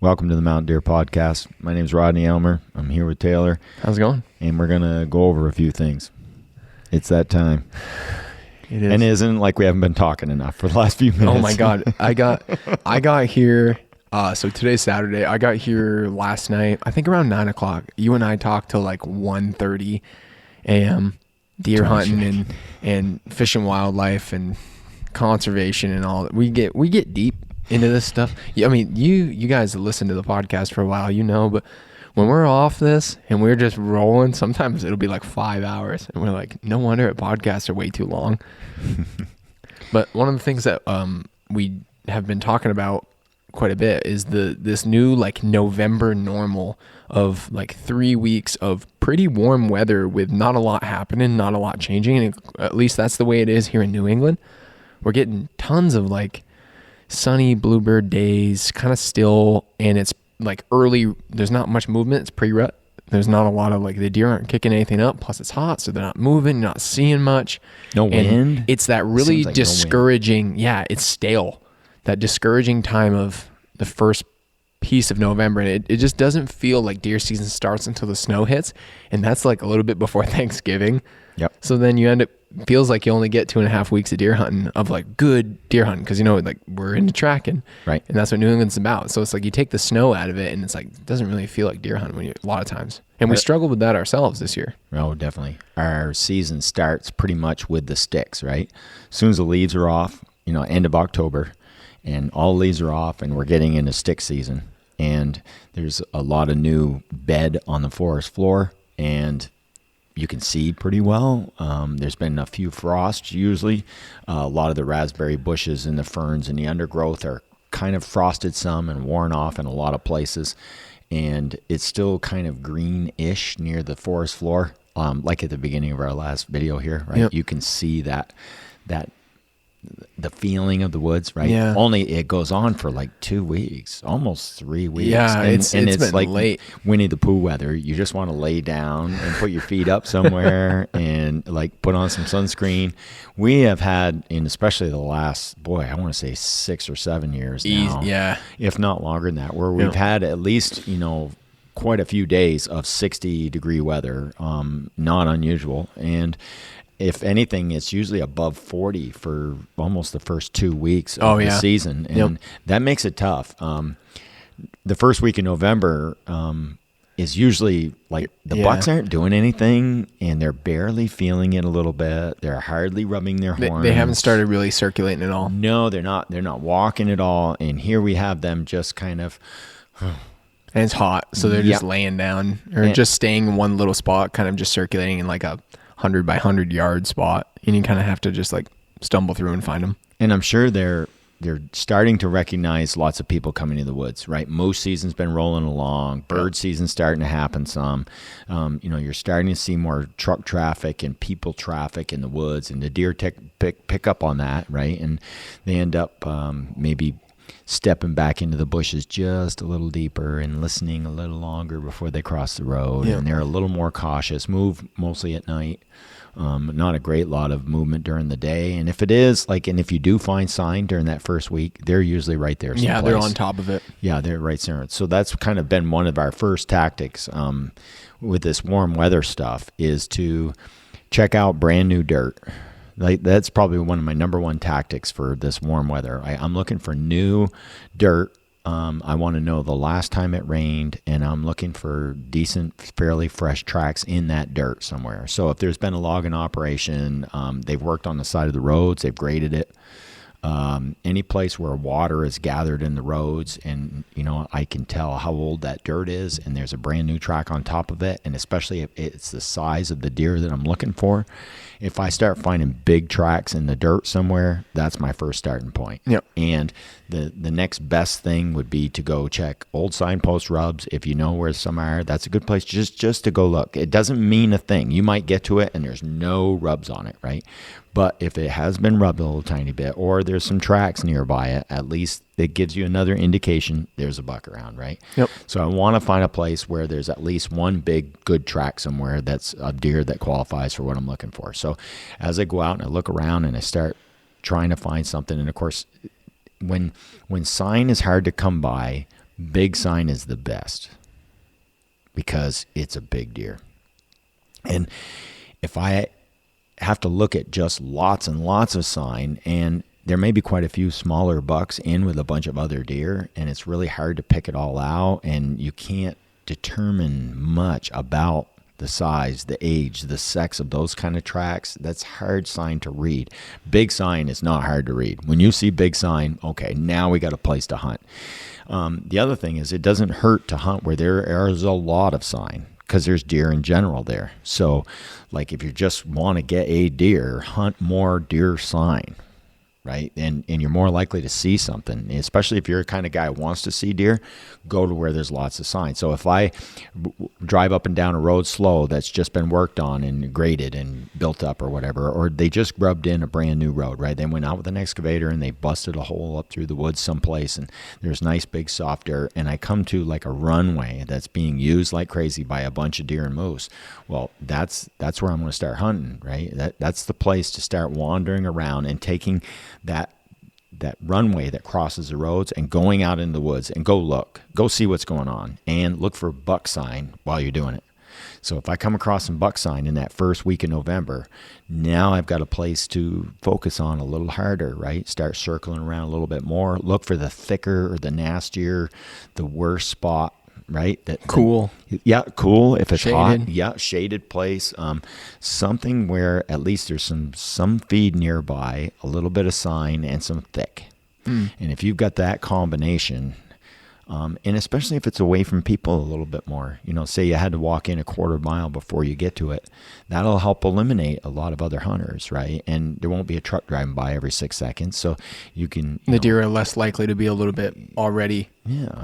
Welcome to the Mountain Deer Podcast. My name's Rodney Elmer. I'm here with Taylor. How's it going? And we're going to go over a few things. It's that time. It is. And it isn't like we haven't been talking enough for the last few minutes. Oh my God. I got here. So today's Saturday. I got here last night, I think around 9 o'clock. You and I talked till like 1:30 a.m. deer hunting and fish and wildlife and conservation and all that. We get deep into this stuff. I mean, you guys listen to the podcast for a while, but when we're off this and we're just rolling, sometimes it'll be like 5 hours and we're like, no wonder podcasts are way too long. But one of the things that we have been talking about quite a bit is this new like November normal of like 3 weeks of pretty warm weather with not a lot happening, not a lot changing. And at least that's the way it is here in New England. We're getting tons of like sunny bluebird days, kind of still, and it's like early. There's not much movement. It's pre-rut. There's not a lot of like the deer aren't kicking anything up. Plus it's hot, so they're not moving, not seeing much. No wind. And it's that really discouraging. Yeah, it's stale. That discouraging time of the first piece of November, and it just doesn't feel like deer season starts until the snow hits, and that's like a little bit before Thanksgiving. Yep. So then you end up feels like you only get 2.5 weeks of deer hunting, of like good deer hunting, because like we're into tracking, right? And that's what New England's about. So it's like you take the snow out of it, and it's like it doesn't really feel like deer hunting when a lot of times. And we struggled with that ourselves this year. Oh, definitely. Our season starts pretty much with the sticks, right? As soon as the leaves are off, end of October, and all leaves are off, and we're getting into stick season. And there's a lot of new bed on the forest floor, and you can see pretty well. There's been a few frosts usually. A lot of the raspberry bushes and the ferns and the undergrowth are kind of frosted some and worn off in a lot of places. And it's still kind of greenish near the forest floor, like at the beginning of our last video here, right? Yep. You can see that the feeling of the woods, right? Yeah. Only it goes on for like 2 weeks, almost 3 weeks. Yeah, it's been like late. Winnie the Pooh weather. You just want to lay down and put your feet up somewhere and like put on some sunscreen. We have had, in especially the last, I want to say 6 or 7 years now, yeah, if not longer than that, where we've had at least, quite a few days of 60-degree weather, not unusual. And if anything, it's usually above 40 for almost the first 2 weeks of the season. And that makes it tough. The first week in November is usually like the bucks aren't doing anything, and they're barely feeling it a little bit. They're hardly rubbing their horns. They haven't started really circulating at all. No, they're not. They're not walking at all. And here we have them just kind of... And it's hot, so they're just laying down or just staying in one little spot, kind of just circulating in like a 100 by 100 yard spot, and you kind of have to just like stumble through and find them. And I'm sure they're starting to recognize lots of people coming to the woods, right? Most season's been rolling along. Bird season's starting to happen some. You're starting to see more truck traffic and people traffic in the woods, and the deer pick up on that, right? And they end up maybe stepping back into the bushes just a little deeper and listening a little longer before they cross the road. And they're a little more cautious, move mostly at night. Not a great lot of movement during the day. And if it is and if you do find sign during that first week, they're usually right there someplace. Yeah, they're on top of it. Yeah, they're right there. So that's kind of been one of our first tactics with this warm weather stuff, is to check out brand new dirt. That's probably one of my number one tactics for this warm weather. I'm looking for new dirt. I want to know the last time it rained, and I'm looking for decent, fairly fresh tracks in that dirt somewhere. So if there's been a logging operation, they've worked on the side of the roads, they've graded it. Any place where water is gathered in the roads, and I can tell how old that dirt is, and there's a brand new track on top of it, and especially if it's the size of the deer that I'm looking for. If I start finding big tracks in the dirt somewhere, that's my first starting point. Yep. And the next best thing would be to go check old signpost rubs. If you know where some are, that's a good place just to go look. It doesn't mean a thing. You might get to it and there's no rubs on it, right? But if it has been rubbed a little tiny bit, or there's some tracks nearby it, at least it gives you another indication there's a buck around, right? Yep. So I want to find a place where there's at least one big good track somewhere that's a deer that qualifies for what I'm looking for. So as I go out and I look around and I start trying to find something, and of course, when sign is hard to come by, Big sign is the best because it's a big deer. And if I have to look at just lots and lots of sign, and there may be quite a few smaller bucks in with a bunch of other deer, and it's really hard to pick it all out, and you can't determine much about the size, the age, the sex of those kind of tracks. That's hard sign to read. Big sign is not hard to read. When you see big sign, okay, now we got a place to hunt. The other thing is, it doesn't hurt to hunt where there is a lot of sign, because there's deer in general there. So like if you just want to get a deer, hunt more deer sign, right? And you're more likely to see something, especially if you're a kind of guy who wants to see deer. Go to where there's lots of sign. So if I drive up and down a road slow that's just been worked on and graded and built up or whatever, or they just grubbed in a brand new road, right? They went out with an excavator and they busted a hole up through the woods someplace, and there's nice big soft dirt, and I come to like a runway that's being used like crazy by a bunch of deer and moose. Well, that's where I'm going to start hunting, right? That's the place to start wandering around and taking that runway that crosses the roads and going out in the woods and go see what's going on, and look for buck sign while you're doing it. So if I come across some buck sign in that first week of November, now I've got a place to focus on a little harder, right? Start circling around a little bit more, look for the thicker or the nastier, the worst spot, right? Cool. Cool. If it's shaded. Hot, shaded place. Something where at least there's some feed nearby, a little bit of sign, and some thick. And if you've got that combination, and especially if it's away from people a little bit more, say you had to walk in a quarter mile before you get to it, that'll help eliminate a lot of other hunters, right? And there won't be a truck driving by every 6 seconds, so you can... The deer are less likely to be a little bit already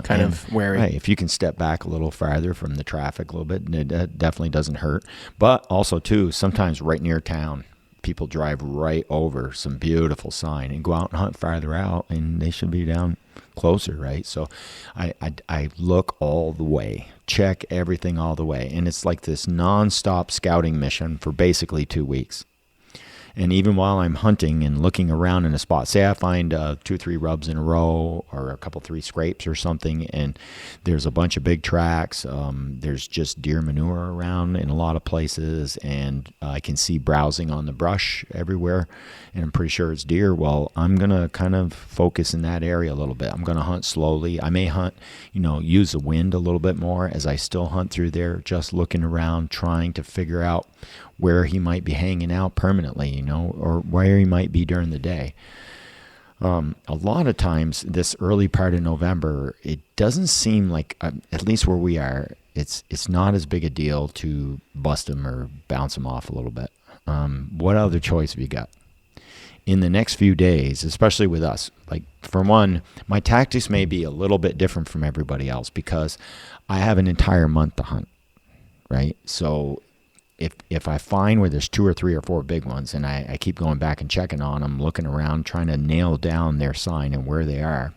kind of wary. Right, if you can step back a little farther from the traffic a little bit, it definitely doesn't hurt. But also, too, sometimes right near town, people drive right over some beautiful sign and go out and hunt farther out, and they should be down closer, right? So I look all the way, check everything all the way, and it's like this nonstop scouting mission for basically 2 weeks. And even while I'm hunting and looking around in a spot, say I find 2 or 3 rubs in a row, or a couple 3 scrapes or something, and there's a bunch of big tracks, there's just deer manure around in a lot of places, and I can see browsing on the brush everywhere, and I'm pretty sure it's deer. Well, I'm going to kind of focus in that area a little bit. I'm going to hunt slowly. I may hunt, use the wind a little bit more as I still hunt through there, just looking around, trying to figure out where he might be hanging out permanently, or where he might be during the day. A lot of times this early part of November, it doesn't seem like, at least where we are, it's not as big a deal to bust him or bounce him off a little bit. What other choice have you got? In the next few days, especially with us, like, for one, my tactics may be a little bit different from everybody else because I have an entire month to hunt, right? So if I find where there's 2 or 3 or 4 big ones, and I keep going back and checking on them, looking around, trying to nail down their sign and where they are,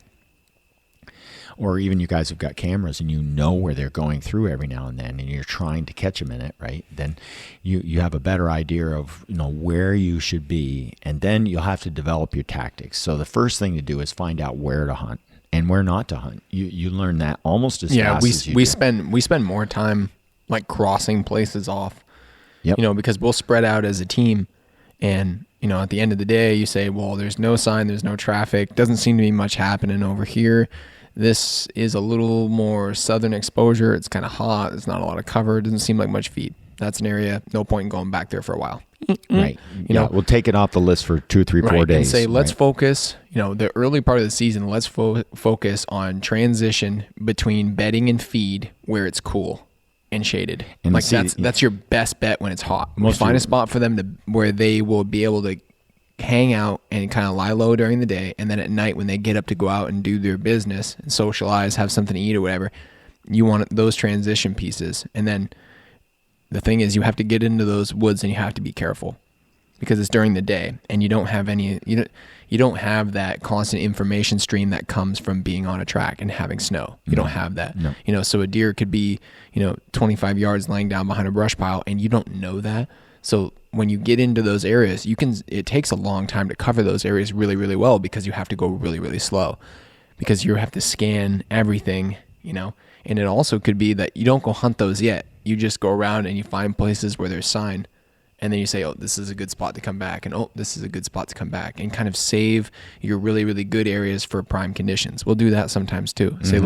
or even you guys have got cameras and where they're going through every now and then, and you're trying to catch them in it, right? Then you have a better idea of where you should be, and then you'll have to develop your tactics. So the first thing to do is find out where to hunt and where not to hunt. You learn that almost as fast as you do. We spend more time like crossing places off. Yep. Because we'll spread out as a team, and at the end of the day, you say, well, there's no sign, there's no traffic, doesn't seem to be much happening over here. This is a little more southern exposure. It's kind of hot. There's not a lot of cover. It doesn't seem like much feed. That's an area, no point in going back there for a while. Right. We'll take it off the list for 2, 3, 4 days. And say, let's focus, the early part of the season, let's focus on transition between bedding and feed where it's cool and shaded. And like that's your best bet when it's hot. Find a spot for them where they will be able to hang out and kind of lie low during the day, and then at night when they get up to go out and do their business and socialize, have something to eat or whatever, you want those transition pieces. And then the thing is, you have to get into those woods and you have to be careful because it's during the day and you don't have you don't have that constant information stream that comes from being on a track and having snow. You don't have that. No. So a deer could be 25 yards laying down behind a brush pile and you don't know that. So when you get into those areas, it takes a long time to cover those areas really, really well because you have to go really, really slow. because you have to scan everything, you know. And it also could be that you don't go hunt those yet. You just go around and you find places where there's sign. And then you say, oh, this is a good spot to come back. And, oh, this is a good spot to come back. And kind of save your really, really good areas for prime conditions. We'll do that sometimes too. Say,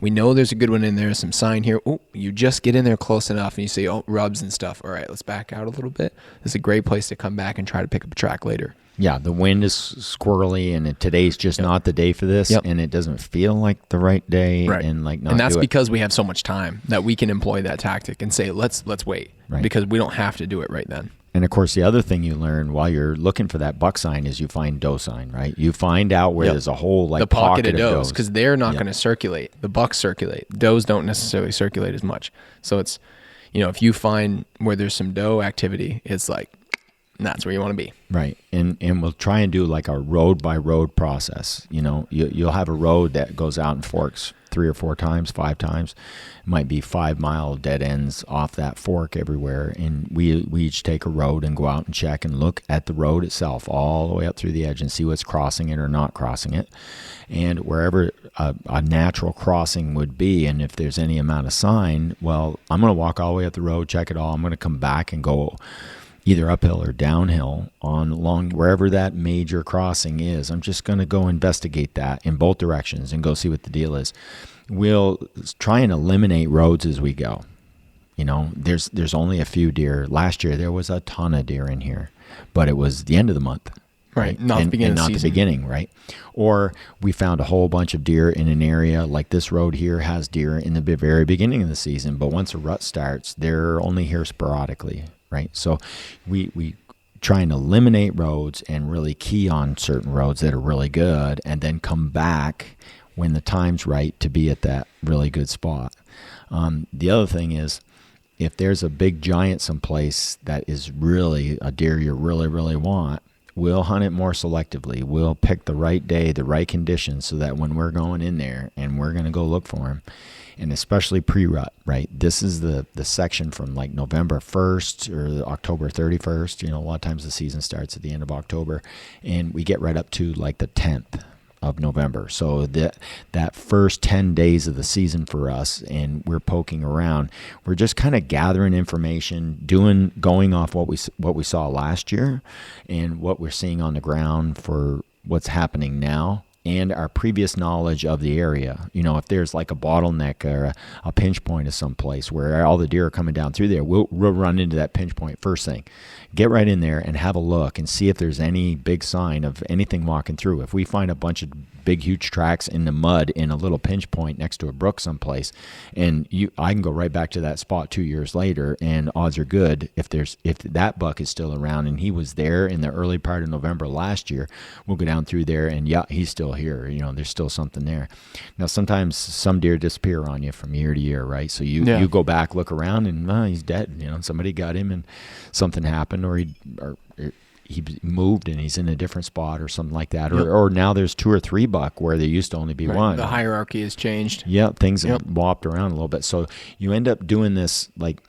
we know there's a good one in there, some sign here. Oh, you just get in there close enough and you say, oh, rubs and stuff. All right, let's back out a little bit. This is a great place to come back and try to pick up a track later. Yeah, the wind is squirrely, and today's just not the day for this, and it doesn't feel like the right day, and that's because we have so much time that we can employ that tactic and say, let's wait, because we don't have to do it right then. And of course, the other thing you learn while you're looking for that buck sign is you find doe sign, right? You find out where there's a whole the pocket of does, because they're not going to circulate. The bucks circulate. Does don't necessarily circulate as much. So it's, if you find where there's some doe activity, it's like, that's where you want to be. Right. And we'll try and do like a road by road process. You'll have a road that goes out and forks 3 or 4 times, 5 times. It might be 5-mile dead ends off that fork everywhere. And we each take a road and go out and check and look at the road itself all the way up through the edge and see what's crossing it or not crossing it. And wherever a natural crossing would be, and if there's any amount of sign, well, I'm going to walk all the way up the road, check it all. I'm going to come back and go either uphill or downhill along wherever that major crossing is. I'm just going to go investigate that in both directions and go see what the deal is. We'll try and eliminate roads as we go. There's only a few deer. Last year there was a ton of deer in here, but it was the end of the month. Right. Not the beginning of the season. Not the beginning, right? Or we found a whole bunch of deer in an area like this road here has deer in the very beginning of the season, but once a rut starts, they're only here sporadically. Right. So we try and eliminate roads and really key on certain roads that are really good, and then come back when the time's right to be at that really good spot. The other thing is, if there's a big giant someplace that is really a deer you really, really want, we'll hunt it more selectively. We'll pick the right day, the right conditions, so that when we're going in there and we're going to go look for him, and especially pre-rut, right? This is the section from like November 1st or October 31st. A lot of times the season starts at the end of October, and we get right up to like the 10th of November. So that first 10 days of the season for us, and we're poking around, we're just kind of gathering information, going off what we saw last year and what we're seeing on the ground for what's happening now, and our previous knowledge of the area. If there's like a bottleneck or a pinch point of some place where all the deer are coming down through there, we'll run into that pinch point first thing. Get right in there and have a look and see if there's any big sign of anything walking through. If we find a bunch of big, huge tracks in the mud in a little pinch point next to a brook someplace, and I can go right back to that spot 2 years later, and odds are good if that buck is still around and he was there in the early part of November last year, we'll go down through there and he's still here. There's still something there. Now, sometimes some deer disappear on you from year to year, right? So you go back, look around, and he's dead. Somebody got him and something happened, or he moved and he's in a different spot or something like that. Or now there's 2 or 3 buck where there used to only be one. The hierarchy has changed. Yeah, things have whopped around a little bit. So you end up doing this like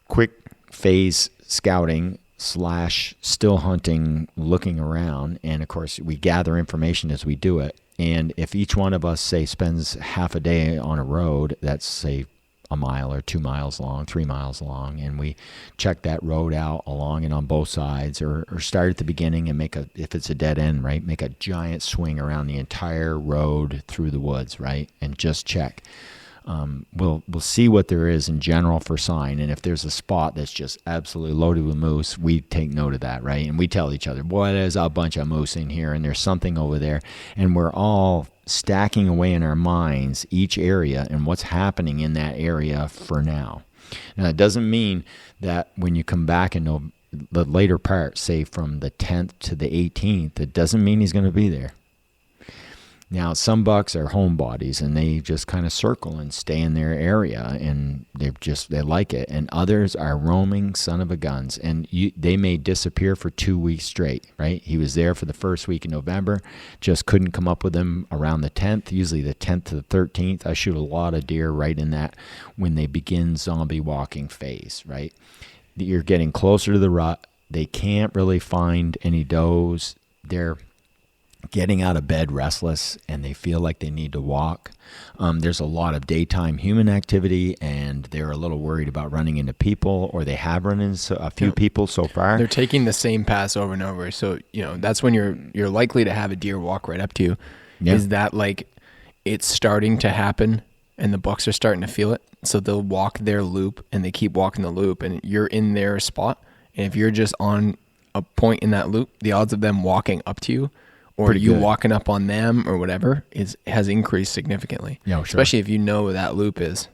quick phase scouting / still hunting, looking around. And of course we gather information as we do it. And if each one of us, say, spends half a day on a road that's, say, a mile or 2 miles long, 3 miles long, and we check that road out along and on both sides, or start at the beginning and if it's a dead end, right, make a giant swing around the entire road through the woods, right, and just check. We'll see what there is in general for sign, and if there's a spot that's just absolutely loaded with moose, we take note of that, right, and we tell each other, boy, there's a bunch of moose in here, and there's something over there, and we're all stacking away in our minds each area and what's happening in that area for now. Now, it doesn't mean that when you come back in the later part, say from the 10th to the 18th, it doesn't mean he's going to be there. Now, some bucks are homebodies, and they just kind of circle and stay in their area, and they like it. And others are roaming son of a guns, and they may disappear for 2 weeks straight, right? He was there for the first week in November, just couldn't come up with them around the 10th, usually the 10th to the 13th. I shoot a lot of deer right in that when they begin zombie walking phase, right? You're getting closer to the rut. They can't really find any does. getting out of bed restless and they feel like they need to walk. There's a lot of daytime human activity, and they're a little worried about running into people, or they have run into a few people so far. They're taking the same paths over and over. So, that's when you're likely to have a deer walk right up to you. Yeah. Is that like it's starting to happen and the bucks are starting to feel it? So they'll walk their loop and they keep walking the loop, and you're in their spot. And if you're just on a point in that loop, the odds of them walking up to you or pretty you good. Walking up on them or whatever has increased significantly. Yeah, sure. Especially if you know where that loop is.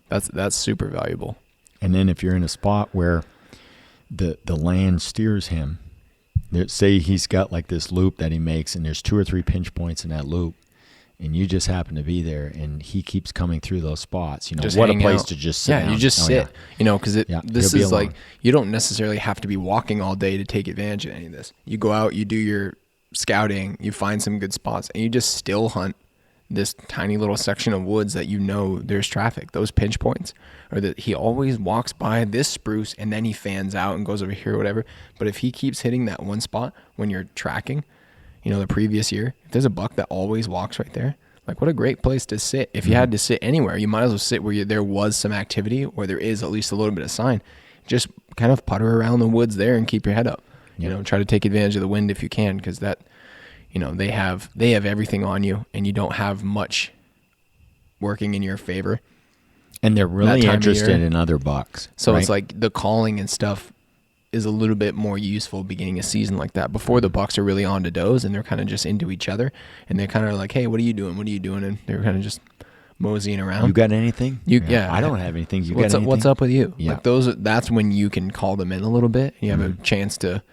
That's super valuable. And then if you're in a spot where the land steers him, say he's got like this loop that he makes and there's 2 or 3 pinch points in that loop, and you just happen to be there and he keeps coming through those spots, just what a place out. To just sit down. You just sit, because this is like, you don't necessarily have to be walking all day to take advantage of any of this. You go out, you do your scouting, you find some good spots, and you just still hunt this tiny little section of woods that there's traffic. Those pinch points, or that he always walks by this spruce and then he fans out and goes over here or whatever. But if he keeps hitting that one spot when you're tracking, the previous year, if there's a buck that always walks right there, like what a great place to sit. If you had to sit anywhere, you might as well sit where there was some activity or there is at least a little bit of sign. Just kind of putter around the woods there and keep your head up. Try to take advantage of the wind if you can, because that, they have everything on you and you don't have much working in your favor. And they're really interested in other bucks. So right? It's like the calling and stuff is a little bit more useful beginning a season like that, before the bucks are really on to does and they're kind of just into each other and they're kind of like, hey, what are you doing? What are you doing? And they're kind of just moseying around. You got anything? Yeah. I don't have anything. You what's got anything? What's up with you? Yeah. Like that's when you can call them in a little bit. You have a chance to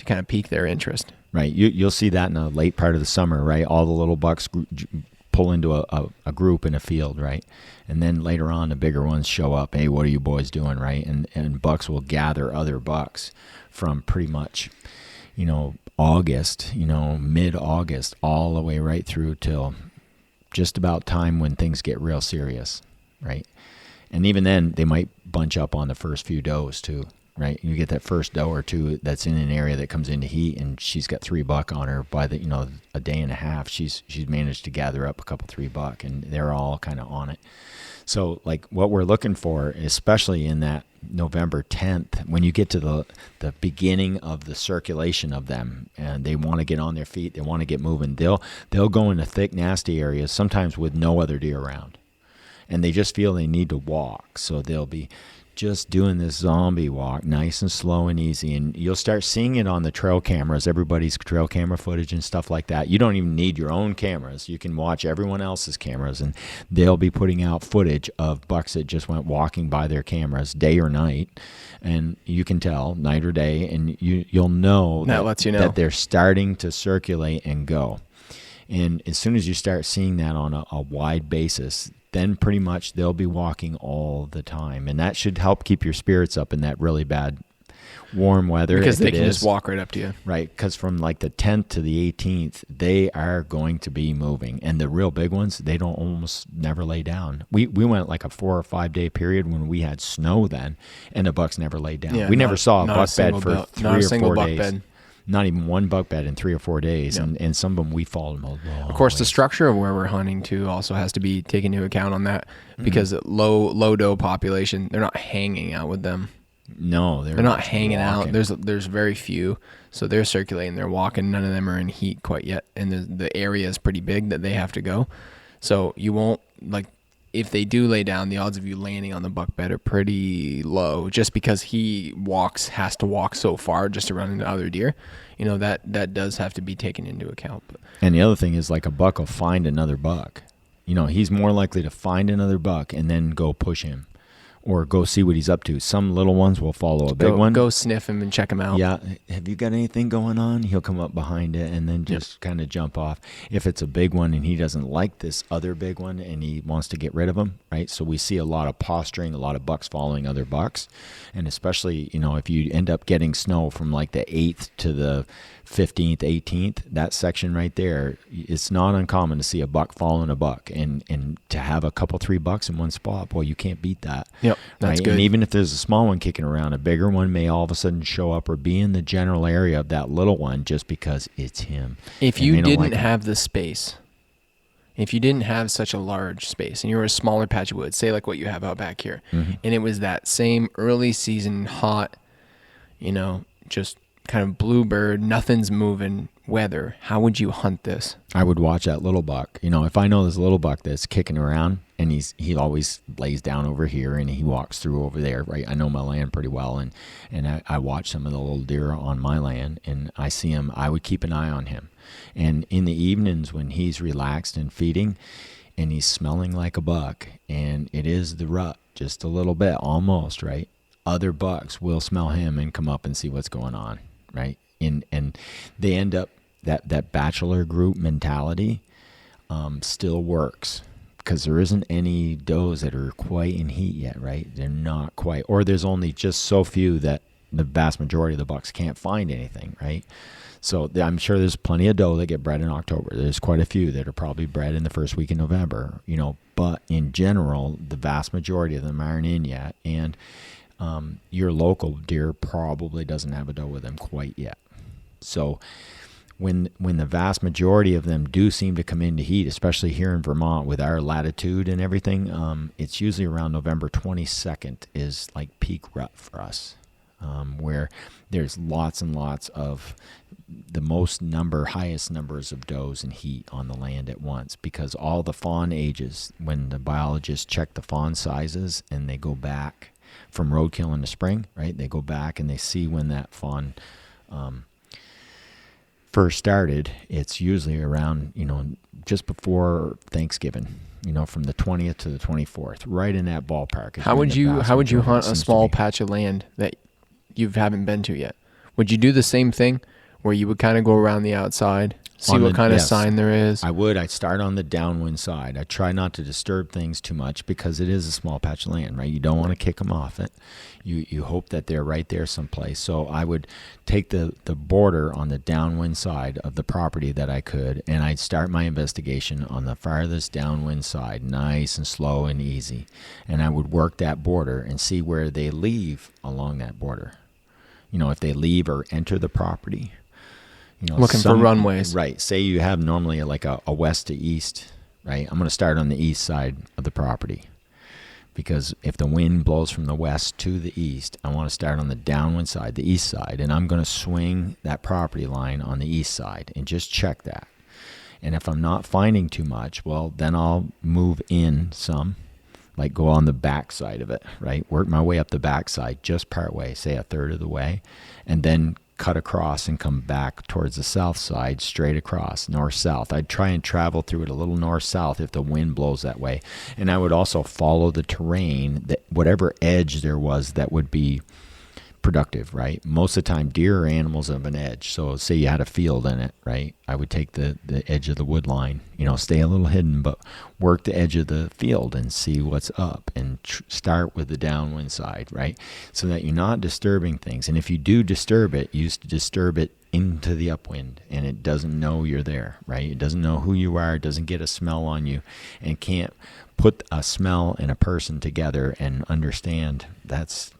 kind of pique their interest. Right. You'll see that in the late part of the summer, right? All the little bucks pull into a group in a field, right? And then later on, the bigger ones show up. Hey, what are you boys doing, right? And bucks will gather other bucks from pretty much, August, mid-August, all the way right through till just about time when things get real serious, right? And even then, they might bunch up on the first few does too, right? You get that first doe or two that's in an area that comes into heat, and she's got 3 buck on her. By a day and a half, she's managed to gather up a couple 3 buck, and they're all kind of on it. So like what we're looking for, especially in that November 10th, when you get to the beginning of the circulation of them, and they want to get on their feet, they want to get moving, they'll go into thick, nasty areas, sometimes with no other deer around, and they just feel they need to walk. So they'll be just doing this zombie walk, nice and slow and easy. And you'll start seeing it on the trail cameras, everybody's trail camera footage and stuff like that. You don't even need your own cameras. You can watch everyone else's cameras, and they'll be putting out footage of bucks that just went walking by their cameras, day or night. And you can tell, night or day, and you'll know that lets you know that they're starting to circulate and go. And as soon as you start seeing that on a wide basis, then pretty much they'll be walking all the time. And that should help keep your spirits up in that really bad warm weather. Because they can just walk right up to you. Right, because from like the 10th to the 18th, they are going to be moving. And the real big ones, they don't almost never lay down. We went like a 4 or 5 day period when we had snow then, and the bucks never laid down. We never saw a buck bed for 3 or 4 days. Bed. Not even one buck bed in 3 or 4 days, yeah. and some of them we followed them a long Of course, ways. The structure of where we're hunting too also has to be taken into account on that, because low doe population, they're not hanging out with them. No, they're not hanging out. There's very few, so they're circulating, they're walking. None of them are in heat quite yet, and the area is pretty big that they have to go. So you won't if they do lay down, the odds of you landing on the buck bed are pretty low, just because he has to walk so far just to run into other deer. That does have to be taken into account. And the other thing is, like, a buck will find another buck. He's more likely to find another buck and then go push him or go see what he's up to. Some little ones will follow a big one. Go sniff him and check him out. Yeah. Have you got anything going on? He'll come up behind it and then just kind of jump off. If it's a big one and he doesn't like this other big one and he wants to get rid of him, right? So we see a lot of posturing, a lot of bucks following other bucks. And especially, if you end up getting snow from like the 8th to the 15th, 18th, that section right there, it's not uncommon to see a buck following a buck, and to have a couple 3 bucks in one spot, boy, you can't beat that. Yep. That's right? good. And even if there's a small one kicking around, a bigger one may all of a sudden show up or be in the general area of that little one just because it's him. If And you they don't didn't like him. have the space, if you didn't have such a large space and you were a smaller patch of woods, say like what you have out back here, Mm-hmm. and it was that same early season hot, just kind of bluebird, nothing's moving weather, how would you hunt this? I would watch that little buck. If I know this little buck that's kicking around and he always lays down over here and he walks through over there, right? I know my land pretty well, and I watch some of the little deer on my land, and I see him. I would keep an eye on him. And in the evenings when he's relaxed and feeding and he's smelling like a buck, and it is the rut just a little bit almost, right? Other bucks will smell him and come up and see what's going on, right? And they end up, that bachelor group mentality still works, because there isn't any does that are quite in heat yet, right? They're not quite, or there's only just so few that the vast majority of the bucks can't find anything, right? So I'm sure there's plenty of doe that get bred in October. There's quite a few that are probably bred in the first week in November, but in general, the vast majority of them aren't in yet. And your local deer probably doesn't have a doe with them quite yet. So when the vast majority of them do seem to come into heat, especially here in Vermont with our latitude and everything, it's usually around November 22nd is like peak rut for us, where there's lots and lots of the highest numbers of does in heat on the land at once, because all the fawn ages, when the biologists check the fawn sizes and they go back from roadkill in the spring, right? They go back and they see when that fawn first started. It's usually around, just before Thanksgiving, from the 20th to the 24th, right in that ballpark. How would you hunt a small patch of land that you haven't been to yet? Would you do the same thing where you would kind of go around the outside, see what kind of sign there is? I would. I'd start on the downwind side. I try not to disturb things too much because it is a small patch of land, right? You don't want to kick them off it. You hope that they're right there someplace. So I would take the border on the downwind side of the property that I could, and I'd start my investigation on the farthest downwind side, nice and slow and easy. And I would work that border and see where they leave along that border. If they leave or enter the property. Looking for runways. Right. Say you have normally like a west to east, right? I'm going to start on the east side of the property, because if the wind blows from the west to the east, I want to start on the downwind side, the east side, and I'm going to swing that property line on the east side and just check that. And if I'm not finding too much, well, then I'll move in some, like go on the back side of it, right? Work my way up the back side, just part way, say a third of the way, and then cut across and come back towards the south side, straight across, north-south. I'd try and travel through it a little north-south if the wind blows that way. And I would also follow the terrain, that whatever edge there was that would be productive, right? Most of the time, deer are animals of an edge. So say you had a field in it, right? I would take the edge of the wood line, stay a little hidden, but work the edge of the field and see what's up, and start with the downwind side, right? So that you're not disturbing things. And if you do disturb it, you disturb it into the upwind, and it doesn't know you're there, right? It doesn't know who you are, it doesn't get a smell on you, and can't put a smell and a person together and understand that's.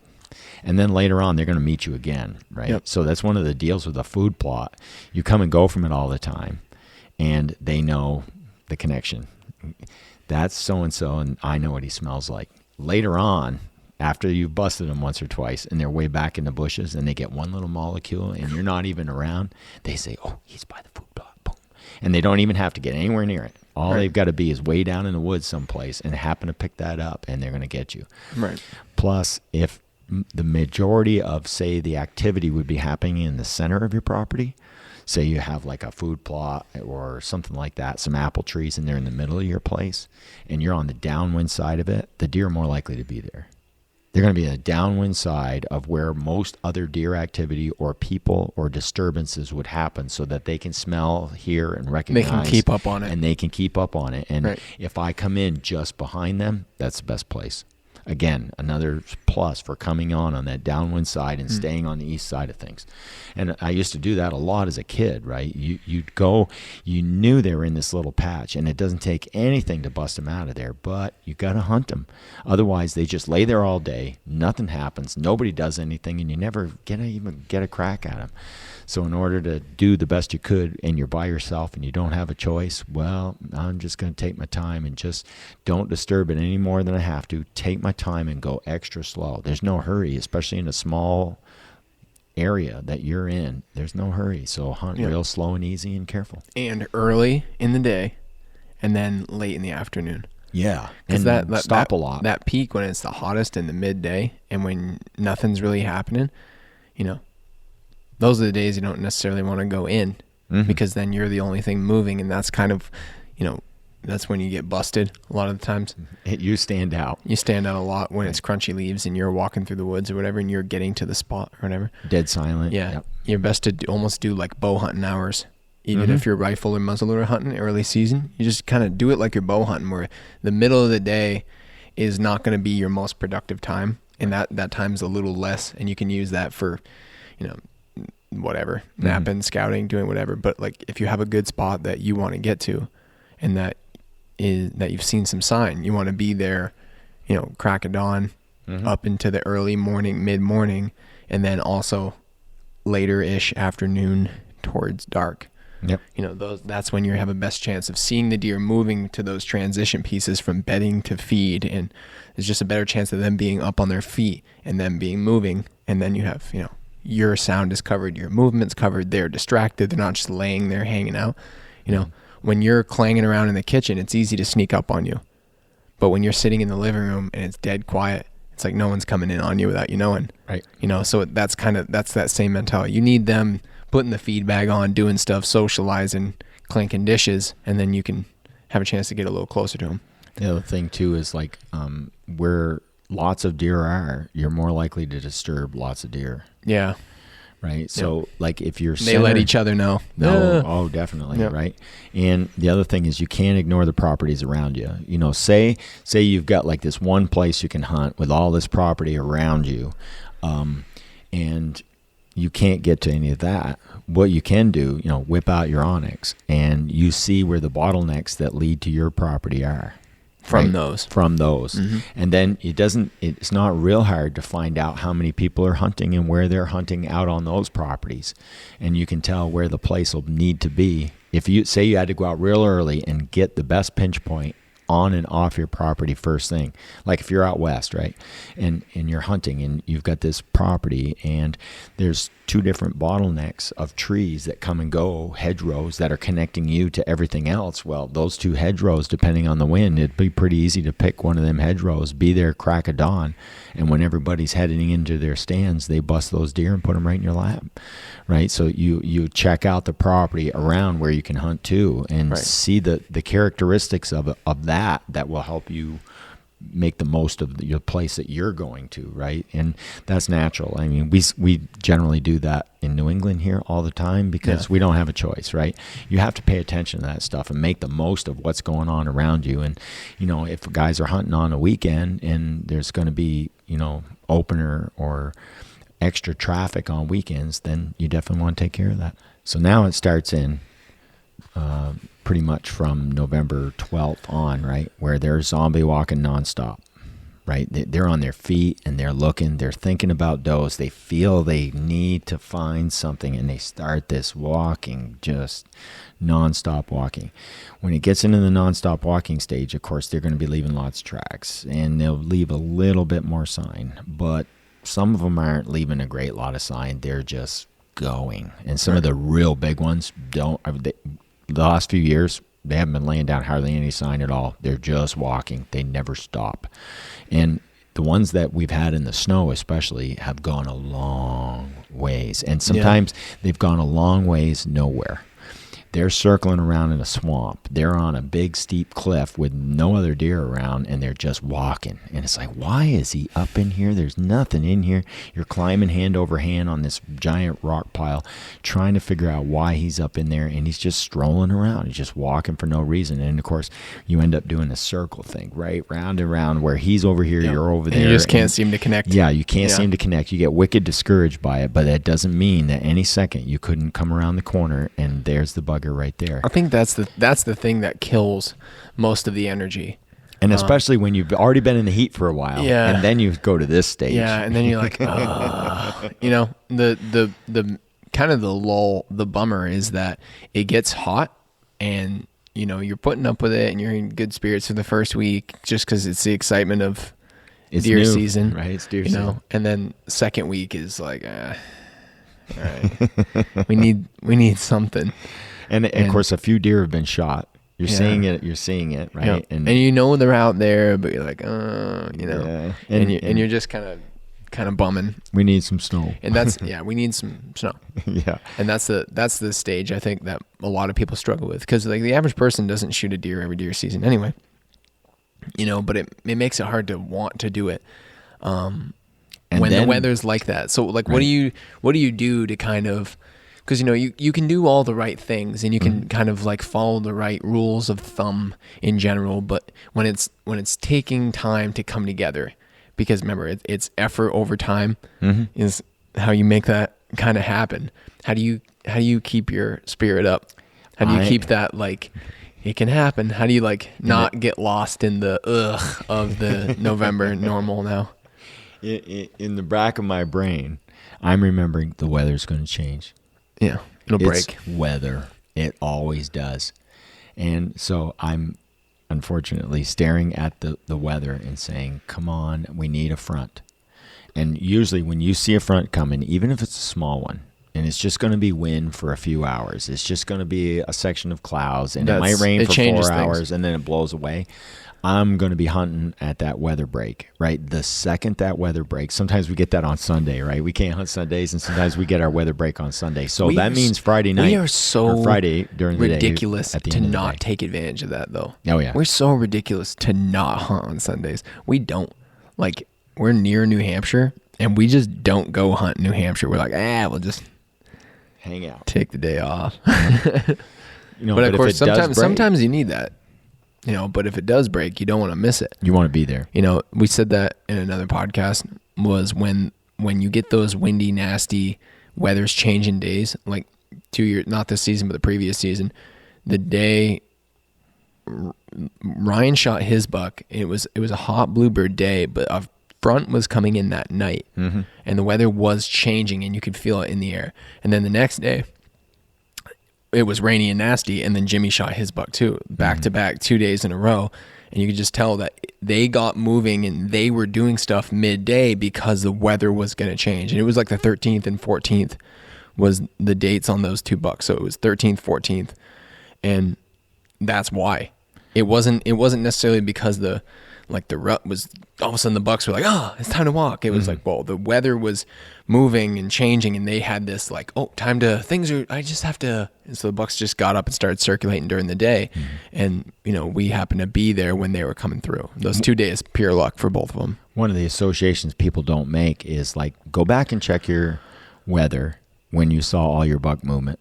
And then later on, they're going to meet you again, right? Yep. So that's one of the deals with a food plot. You come and go from it all the time, and they know the connection. That's so-and-so, and I know what he smells like. Later on, after you've busted them once or twice, and they're way back in the bushes, and they get one little molecule, and you're not even around, they say, oh, he's by the food plot. Boom. And they don't even have to get anywhere near it. All they've got to be is way down in the woods someplace and happen to pick that up, and they're going to get you. Right. Plus, if the majority of, say, the activity would be happening in the center of your property, say you have like a food plot or something like that, some apple trees, and they're in the middle of your place, and you're on the downwind side of it, the deer are more likely to be there. They're going to be on the downwind side of where most other deer activity or people or disturbances would happen, so that they can smell, hear, and recognize. They can keep up on it. And they can keep up on it. And right. if I come in just behind them, that's the best place. Again, another plus for coming on that downwind side and staying on the east side of things. And I used to do that a lot as a kid, right? You'd go, you knew they were in this little patch, and it doesn't take anything to bust them out of there, but you got to hunt them. Otherwise, they just lay there all day, nothing happens, nobody does anything, and you never even get a crack at them. So in order to do the best you could, and you're by yourself and you don't have a choice, well, I'm just going to take my time and just don't disturb it any more than I have to. Take my time and go extra slow. There's no hurry, especially in a small area that you're in. There's no hurry. So hunt real slow and easy and careful. And early in the day and then late in the afternoon. Yeah. Because and stop a lot. That peak when it's the hottest in the midday and when nothing's really happening, those are the days you don't necessarily want to go in because then you're the only thing moving, and that's kind of, that's when you get busted a lot of the times. You stand out. You stand out a lot when it's crunchy leaves and you're walking through the woods or whatever and you're getting to the spot or whatever. Dead silent. Yeah. Yep. You're best to almost do like bow hunting hours. Even if you're rifle or muzzleloader hunting early season, you just kind of do it like you're bow hunting, where the middle of the day is not going to be your most productive time, and that time's a little less, and you can use that for, whatever, napping, scouting, doing whatever. But like if you have a good spot that you want to get to, and that you've seen some sign, you want to be there, crack of dawn, up into the early morning, mid morning, and then also later-ish afternoon towards dark. Yep. That's when you have a best chance of seeing the deer moving to those transition pieces from bedding to feed, and there's just a better chance of them being up on their feet and them being moving, and then you have, your sound is covered, your movement's covered, they're distracted, they're not just laying there hanging out. When you're clanging around in the kitchen, it's easy to sneak up on you, but when you're sitting in the living room and it's dead quiet, it's like no one's coming in on you without you knowing. Right. So that's that same mentality. You need them putting the feed bag on, doing stuff, socializing, clanking dishes, and then you can have a chance to get a little closer to them. The other thing too is like where lots of deer are, you're more likely to disturb lots of deer. Yeah. Right. So like if you're they let each other know. No. Oh, definitely. Yep. Right. And the other thing is you can't ignore the properties around you. Say you've got like this one place you can hunt with all this property around you, and you can't get to any of that. What you can do, whip out your Onyx and you see where the bottlenecks that lead to your property are. From those. Mm-hmm. And then it's not real hard to find out how many people are hunting and where they're hunting out on those properties. And you can tell where the place will need to be. If you say you had to go out real early and get the best pinch point on and off your property first thing, like if you're out west, right, and you're hunting and you've got this property and there's two different bottlenecks of trees that come and go, hedgerows that are connecting you to everything else. Well, those two hedgerows, depending on the wind, it'd be pretty easy to pick one of them hedgerows, be there crack of dawn, and when everybody's heading into their stands, they bust those deer and put them right in your lap, right? So you check out the property around where you can hunt too, and see the characteristics of that will help you make the most of your place that you're going to, right? And that's natural. I mean, we generally do that in New England here all the time because we don't have a choice, right? You have to pay attention to that stuff and make the most of what's going on around you. And, if guys are hunting on a weekend and there's going to be, opener or extra traffic on weekends, then you definitely want to take care of that. So now it starts in pretty much from November 12th on, right, where they're zombie walking nonstop, right? They're on their feet and they're looking, they're thinking about does. They feel they need to find something and they start this walking, just nonstop walking. When it gets into the nonstop walking stage, of course, they're going to be leaving lots of tracks and they'll leave a little bit more sign, but some of them aren't leaving a great lot of sign. They're just going. And some of the real big ones the last few years, they haven't been laying down hardly any sign at all. They're just walking. They never stop. And the ones that we've had in the snow especially have gone a long ways. And sometimes they've gone a long ways nowhere. They're circling around in a swamp. They're on a big steep cliff with no other deer around, and they're just walking. And it's like, why is he up in here? There's nothing in here. You're climbing hand over hand on this giant rock pile, trying to figure out why he's up in there, and he's just strolling around. He's just walking for no reason. And of course, you end up doing a circle thing, right? Round and round, where he's over here, you're over there. And you just can't seem to connect. Yeah, you can't seem to connect. You get wicked discouraged by it, but that doesn't mean that any second you couldn't come around the corner and there's the bugger right there. I think that's the thing that kills most of the energy. And especially when you've already been in the heat for a while, and then you go to this stage. Yeah, and then you're like, you know, the kind of the lull, the bummer is that it gets hot, and you know you're putting up with it, and you're in good spirits for the first week just because it's the excitement of deer season, right? It's deer season, know. And then second week is like, all right, we need something. And of course, a few deer have been shot. You're seeing it. You're seeing it, right? Yeah. And you know they're out there, but you're like, you know, and you're just kind of bumming. We need some snow. And that's we need some snow. Yeah. And that's the stage I think that a lot of people struggle with, because like the average person doesn't shoot a deer every deer season anyway. You know, but it makes it hard to want to do it. When the weather's like that. So like, what do you do to kind of, because you know you can do all the right things and you can kind of like follow the right rules of thumb in general, but when it's taking time to come together, because remember it's effort over time is how you make that kind of happen. How do you keep your spirit up? How do you keep that like it can happen? How do you like not get lost in the of the November normal now? In the back of my brain, I'm remembering the weather's going to change. Yeah, it'll break. It's weather. It always does. And so I'm unfortunately staring at the weather and saying, come on, we need a front. And usually when you see a front coming, even if it's a small one, and it's just going to be wind for a few hours, it's just going to be a section of clouds, and it might rain for 4 hours, and then it blows away. I'm going to be hunting at that weather break, right? The second that weather breaks, sometimes we get that on Sunday, right? We can't hunt Sundays, and sometimes we get our weather break on Sunday. So that means Friday night. We are so Friday during the ridiculous day, to not take advantage of that, though. Oh, yeah. We're so ridiculous to not hunt on Sundays. We don't. Like, we're near New Hampshire, and we just don't go hunt New Hampshire. We're like, we'll just hang out, take the day off. You know, but of course, sometimes you need that. You know, but if it does break, you don't want to miss it. You want to be there. You know, we said that in another podcast, was when you get those windy, nasty weather's changing days, like 2 years, not this season, but the previous season, the day Ryan shot his buck, it was a hot bluebird day, but a front was coming in that night, and the weather was changing, and you could feel it in the air. And then the next day, it was rainy and nasty, and then Jimmy shot his buck too, back to back, 2 days in a row. And you could just tell that they got moving and they were doing stuff midday because the weather was going to change. And it was like the 13th and 14th was the dates on those 2 bucks. So it was 13th, 14th. And that's why. It wasn't necessarily because the rut was, all of a sudden the bucks were like, it's time to walk. It was like, well, the weather was moving and changing, and they had this like, I just have to. And so the bucks just got up and started circulating during the day. And, you know, we happened to be there when they were coming through. Those 2 days, pure luck for both of them. One of the associations people don't make is like, go back and check your weather when you saw all your buck movement.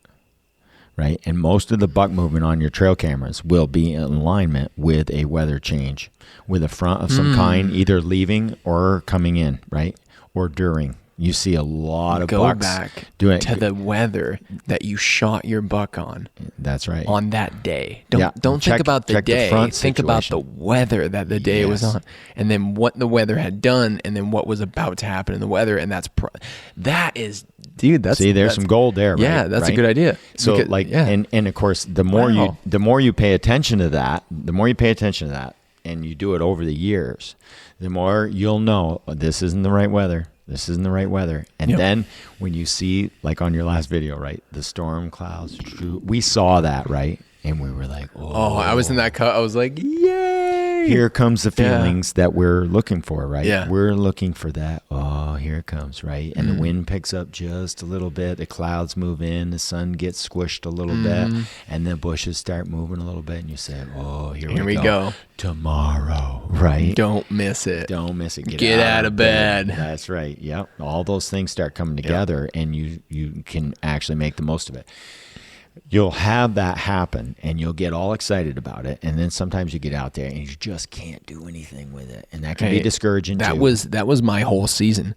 Right. And most of the buck movement on your trail cameras will be in alignment with a weather change, with a front of some kind, either leaving or coming in, right? Or during. You see a lot of bucks back doing to the weather that you shot your buck on. That's right. On that day. Don't think about the day. Think about the weather that the day was on, and then what the weather had done, and then what was about to happen in the weather. And that is, dude. There's some gold there. Right? Yeah, that's a good idea. So and of course, the more you pay attention to that, and you do it over the years, the more you'll know this isn't the right weather. This isn't the right weather. And then when you see, like on your last video, right, the storm clouds, we saw that, right? And we were like, I was in that cut. I was like, yay. here comes the feelings that we're looking for, right? Yeah. We're looking for that. Oh, here it comes, right? And the wind picks up just a little bit. The clouds move in. The sun gets squished a little bit. And the bushes start moving a little bit. And you say, oh, here we go. Tomorrow, right? Don't miss it. Don't miss it. Get out of bed. That's right. Yep. All those things start coming together, and you can actually make the most of it. You'll have that happen, and you'll get all excited about it, and then sometimes you get out there and you just can't do anything with it, and that can be discouraging that too. That was my whole season.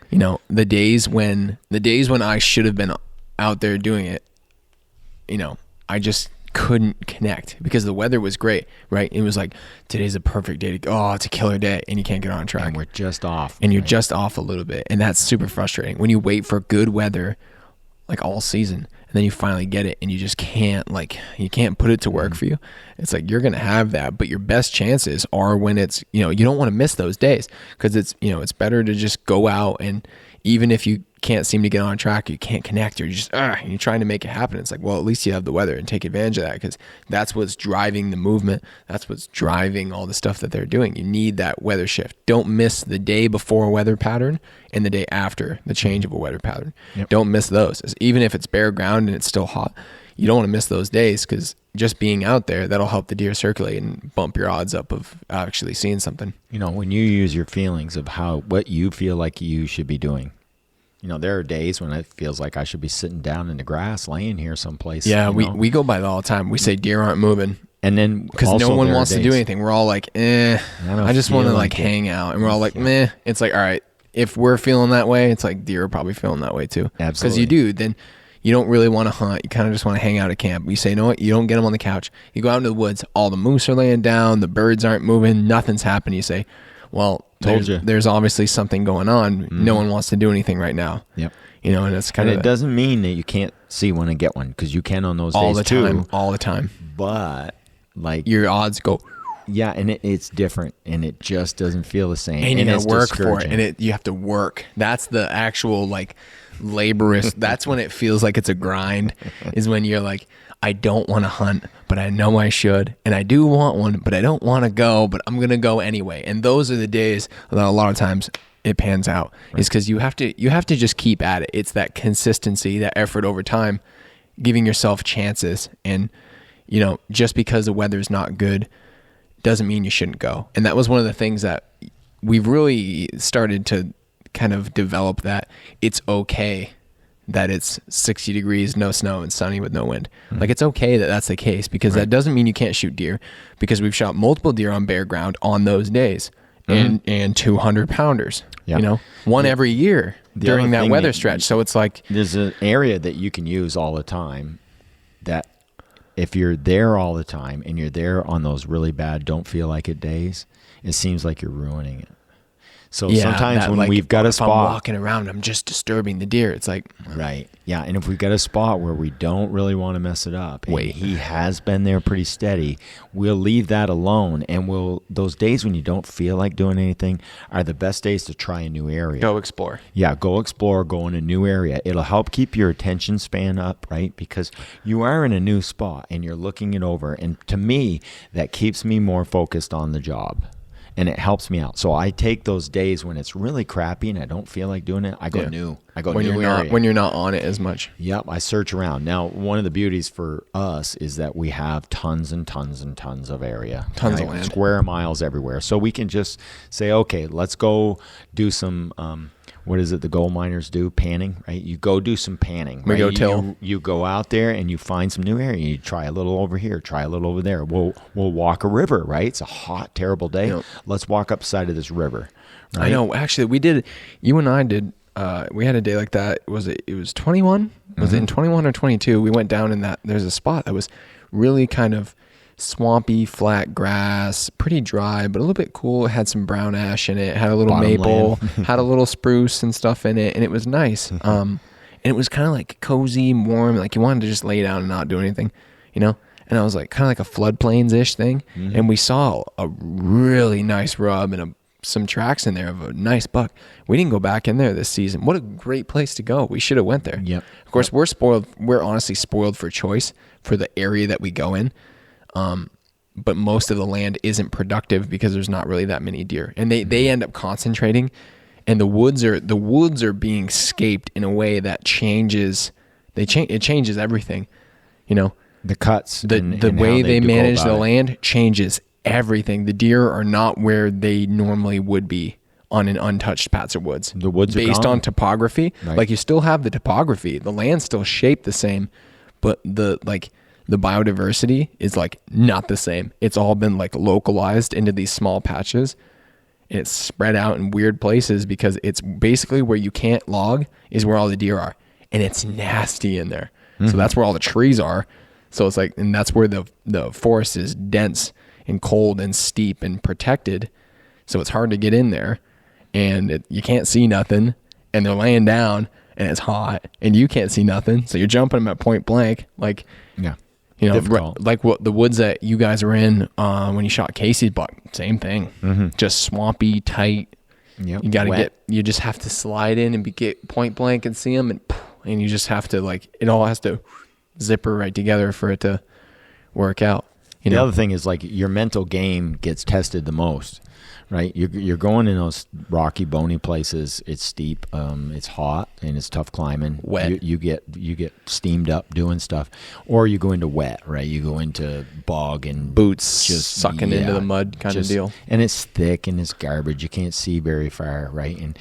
You know, the days when I should have been out there doing it, you know, I just couldn't connect because the weather was great, right? It was like, today's a perfect day to go. Oh, it's a killer day, and you can't get on track. And we're just off. And you're just off a little bit, and that's super frustrating when you wait for good weather like all season, and then you finally get it, and you just can't, like, you can't put it to work for you. It's like, you're gonna have that, but your best chances are when it's, you know, you don't want to miss those days, because it's, you know, it's better to just go out, and even if you can't seem to get on track, you can't connect, or you're trying to make it happen. It's like, well, at least you have the weather, and take advantage of that, because that's what's driving the movement. That's what's driving all the stuff that they're doing. You need that weather shift. Don't miss the day before a weather pattern and the day after the change of a weather pattern. Yep. Don't miss those. Even if it's bare ground and it's still hot, you don't want to miss those days, because just being out there, that'll help the deer circulate and bump your odds up of actually seeing something. You know, when you use your feelings of what you feel like you should be doing. You know, there are days when it feels like I should be sitting down in the grass, laying here someplace. Yeah, we go by that all the time. We say deer aren't moving. And then because no one wants to do anything. We're all like, I just want to like hang out. And we're all like, meh. It's like, all right, if we're feeling that way, it's like deer are probably feeling that way too. Absolutely. Because you do, then you don't really want to hunt. You kind of just want to hang out at camp. You say, you know what? You don't get them on the couch. You go out into the woods. All the moose are laying down. The birds aren't moving. Nothing's happening. You say, well, there's obviously something going on. No one wants to do anything right now. Yep. You know, and it's kind of. It doesn't mean that you can't see one and get one, because you can on those days too. All the time. But like your odds go. Yeah, and it's different, and it just doesn't feel the same. And you gotta work for it, and you have to work. That's the actual like laborious. That's when it feels like it's a grind. Is when you're like, I don't want to hunt, but I know I should, and I do want one, but I don't want to go, but I'm gonna go anyway. And those are the days that a lot of times it pans out. Right. Is because you have to just keep at it. It's that consistency, that effort over time, giving yourself chances. And you know, just because the weather's not good doesn't mean you shouldn't go. And that was one of the things that we've really started to kind of develop, that it's okay that it's 60 degrees, no snow, and sunny with no wind. Like, it's okay that that's the case, because that doesn't mean you can't shoot deer, because we've shot multiple deer on bare ground on those days, and 200 pounders, you know, one every year during that weather stretch. So it's like, there's an area that you can use all the time, that if you're there all the time and you're there on those really bad, don't feel like it days, it seems like you're ruining it. So sometimes when we've got a spot, I'm walking around, I'm just disturbing the deer. It's like, right. Yeah. And if we've got a spot where we don't really want to mess it up, and he has been there pretty steady, we'll leave that alone. And those days when you don't feel like doing anything are the best days to try a new area. Go explore. Yeah. Go explore, go in a new area. It'll help keep your attention span up, right? Because you are in a new spot and you're looking it over. And to me, that keeps me more focused on the job. And it helps me out. So I take those days when it's really crappy and I don't feel like doing it. I go new. I go new area. When you're not on it as much. Yep. I search around. Now, one of the beauties for us is that we have tons and tons and tons of area. Tons of land. Square miles everywhere. So we can just say, okay, let's go do some, what is it the gold miners do? Panning, right? You go do some panning. We go till. You go out there and you find some new area. You try a little over here, try a little over there. We'll walk a river, right? It's a hot, terrible day. Yep. Let's walk up the side of this river. Right? I know. Actually, you and I did, we had a day like that. It was 21? Was it in 21 or 22? We went down in that, there's a spot that was really kind of swampy, flat grass, pretty dry, but a little bit cool. It had some brown ash in it, had a little maple, had a little spruce and stuff in it, and it was nice. And it was kind of like cozy, warm, like you wanted to just lay down and not do anything, you know? And I was like, kind of like a floodplains-ish thing. And we saw a really nice rub and some tracks in there of a nice buck. We didn't go back in there this season. What a great place to go. We should have went there. Yep. Of course, we're spoiled. We're honestly spoiled for choice for the area that we go in. but most of the land isn't productive because there's not really that many deer, and they end up concentrating, and the woods are being scaped in a way that changes. It changes everything, you know. The cuts, the way they manage the land changes everything. The deer are not where they normally would be on an untouched patch of woods. The woods are based gone. on topography. Right. Like, you still have the topography. The land's still shaped the same, but the biodiversity is like not the same. It's all been like localized into these small patches, and it's spread out in weird places because it's basically where you can't log is where all the deer are, and it's nasty in there. So that's where all the trees are. So it's like, and that's where the forest is dense and cold and steep and protected. So it's hard to get in there, and you can't see nothing, and they're laying down, and it's hot, and you can't see nothing. So you're jumping them at point blank. Like, Yeah. you know, Difficult. like what the woods that you guys were in when you shot Casey's buck, same thing. Just swampy, tight. Yep. You got to Wet. you just have to slide in and get point blank and see them, and you just have to, like, it all has to zipper right together for it to work out. You The know, other thing is, like, your mental game gets tested the most, right? You're going in those rocky, bony places. It's steep, it's hot, and it's tough climbing. Wet. You get steamed up doing stuff, or you go into wet, right? You go into bog and boots just sucking into the mud kind of deal. And it's thick and it's garbage. You can't see very far, right? And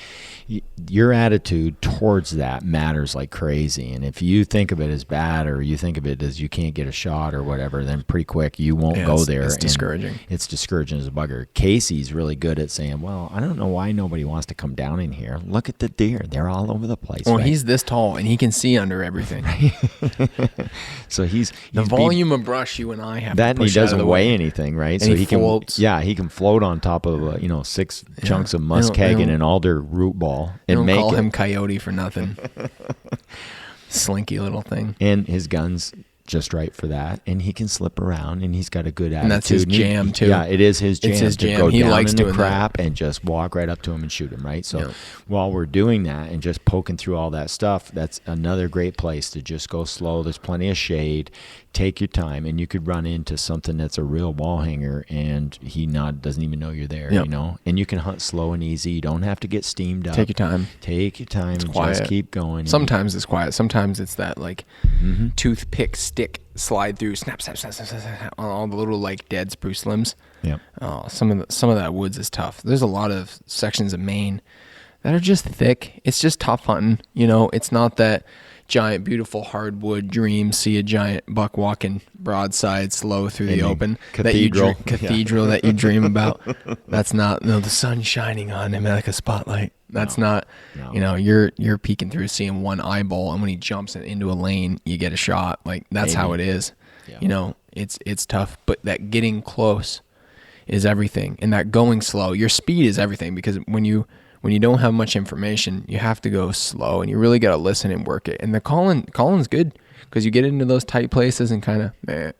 your attitude towards that matters like crazy. And if you think of it as bad, or you think of it as you can't get a shot or whatever, then pretty quick you won't go there. It's and discouraging. It's discouraging as a bugger. Casey's really good at saying, well, I don't know why nobody wants to come down in here. Look at the deer. They're all over the place. Well, right? he's this tall, and he can see under everything. So he's The volume of brush you and I have that, to and push he out of doesn't the weigh way. anything, right? And So he can, floats. he can float on top of 6 chunks of muskeg and an alder root ball They and don't make call it. him Coyote for nothing. Slinky little thing. And his gun's just right for that, and he can slip around, and he's got a good attitude. And that's his jam, too. Yeah, it is his jam. It's his to jam. Go He down likes in the doing that. crap and just walk right up to him and shoot him, right? So Yeah. while we're doing that and just poking through all that stuff, that's another great place to just go slow. There's plenty of shade. Take your time, and you could run into something that's a real wall hanger, and he doesn't even know you're there, Yep. you know? And you can hunt slow and easy. You don't have to get steamed up. Take your time. Take your time and quiet. just keep going. Sometimes it's quiet. Sometimes it's that, like, toothpick stick slide through, snap, snap, snap, snap, snap, snap, on all the little, like, dead spruce limbs. Yep. Oh, some of that woods is tough. There's a lot of sections of Maine that are just thick. It's just tough hunting. You know, it's not that giant, beautiful hardwood dream. See a giant buck walking broadside, slow through the In the open. cathedral. Cathedral that you dream about. That's not the sun shining on him like a spotlight. That's not. No. You know, you're peeking through, seeing one eyeball, and when he jumps into a lane, you get a shot. Like, that's how it is. Yeah. You know, it's tough, but that getting close is everything, and that going slow. Your speed is everything, because when you don't have much information, you have to go slow, and you really got to listen and work it. And the calling's good, because you get into those tight places and kind of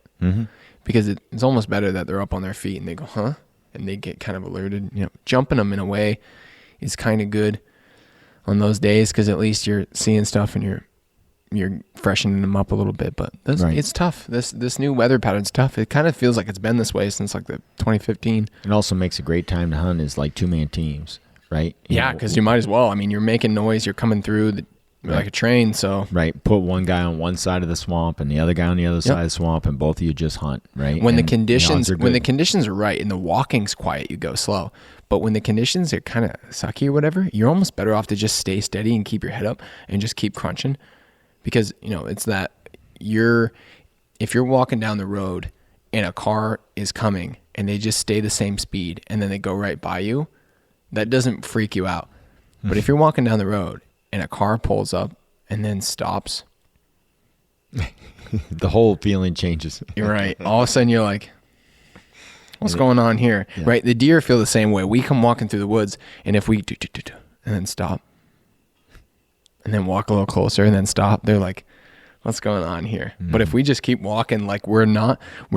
because it's almost better that they're up on their feet and they go, huh? And they get kind of alerted. You know, jumping them in a way is kind of good on those days, because at least you're seeing stuff and you're freshening them up a little bit. But Right. it's tough. This new weather pattern's tough. It kind of feels like it's been this way since like the 2015. It also makes a great time to hunt is like 2-man teams, right? Yeah, because you might as well. I mean, you're making noise. You're coming through like a train. So Right. Put one guy on one side of the swamp and the other guy on the other side of the swamp, and both of you just hunt, right? when the And conditions odds are when the good. conditions are right and the walking's quiet, you go slow. But when the conditions are kind of sucky or whatever, you're almost better off to just stay steady and keep your head up and just keep crunching, because you know it's that if you're walking down the road and a car is coming and they just stay the same speed and then they go right by you, that doesn't freak you out. But if you're walking down the road and a car pulls up and then stops, the whole feeling changes. you're right. All of a sudden you're like, what's going on here? Yeah. Right? The deer feel the same way. We come walking through the woods, and if we do, and then stop, and then walk a little closer and then stop, they're like, what's going on here? But if we just keep walking like we're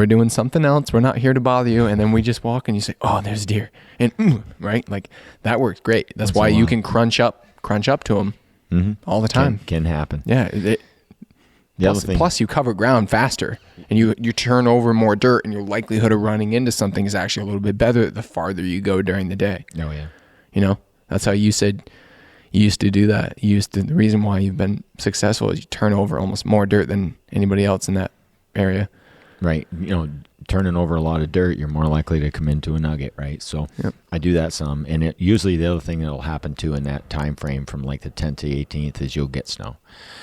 doing something else, we're not here to bother you, and then we just walk and you say, oh, there's a deer. And right? Like that works great. That's why you can crunch up to them all the time. Can happen. Yeah. Plus, you cover ground faster, and you turn over more dirt, and your likelihood of running into something is actually a little bit better the farther you go during the day. Oh yeah. You know, that's how you said you used to do that. The reason why you've been successful is you turn over almost more dirt than anybody else in that area. Right. You know, turning over a lot of dirt, you're more likely to come into a nugget, right? So Yep. I do that some. And usually the other thing that'll happen too in that time frame from like the 10th to 18th is you'll get snow.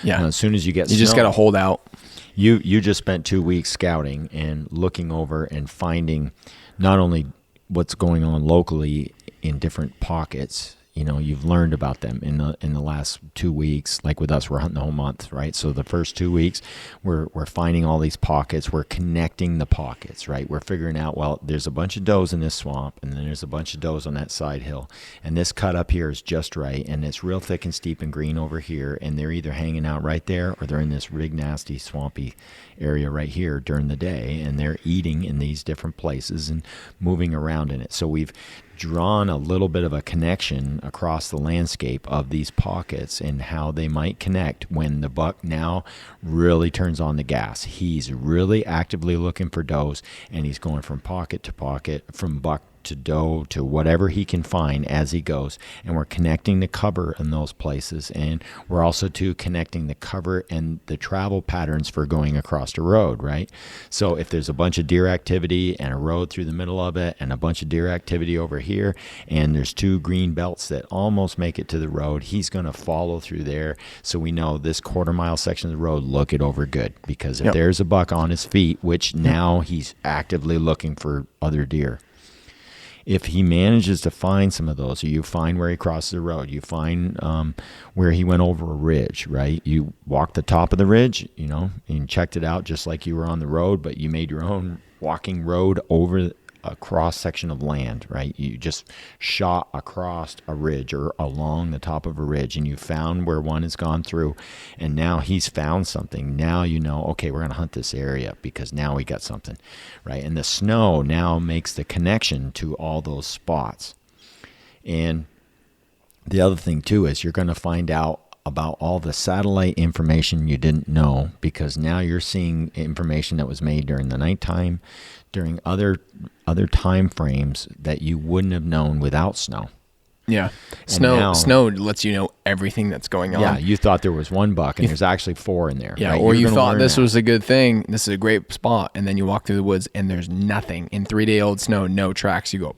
Yeah. Now, as soon as you get You snow, just got to hold out. You just spent 2 weeks scouting and looking over and finding not only what's going on locally in different pockets. You know, you've learned about them in the last 2 weeks. Like with us, we're hunting the whole month, right? So the first 2 weeks, we're finding all these pockets. We're connecting the pockets, right? We're figuring out, well, there's a bunch of does in this swamp, and then there's a bunch of does on that side hill, and this cut up here is just right, and it's real thick and steep and green over here, and they're either hanging out right there or they're in this big nasty swampy area right here during the day, and they're eating in these different places and moving around in it. So we've drawn a little bit of a connection across the landscape of these pockets and how they might connect when the buck now really turns on the gas. He's really actively looking for does, and he's going from pocket to pocket, from buck to doe to whatever he can find as he goes, and we're connecting the cover in those places, and we're also connecting the cover and the travel patterns for going across the road, right? So if there's a bunch of deer activity and a road through the middle of it and a bunch of deer activity over here, and there's 2 green belts that almost make it to the road, he's going to follow through there. So we know this quarter-mile section of the road, look it over good, because if there's a buck on his feet, which now he's actively looking for other deer. If he manages to find some of those, or you find where he crosses the road, you find where he went over a ridge, right? You walked the top of the ridge, you know, and checked it out just like you were on the road, but you made your own walking road over a cross section of land, right? You just shot across a ridge or along the top of a ridge, and you found where one has gone through, and now he's found something. Now you know, okay, we're going to hunt this area because now we got something, right? And the snow now makes the connection to all those spots. And the other thing too is you're going to find out about all the satellite information you didn't know, because now you're seeing information that was made during the nighttime, during other time frames that you wouldn't have known without snow. Yeah. Snow lets you know everything that's going on. Yeah, you thought there was 1 buck and there's actually 4 in there. Yeah, right? or you thought this was a good thing, this is a great spot, and then you walk through the woods and there's nothing. In 3-day-old snow, no tracks. You go,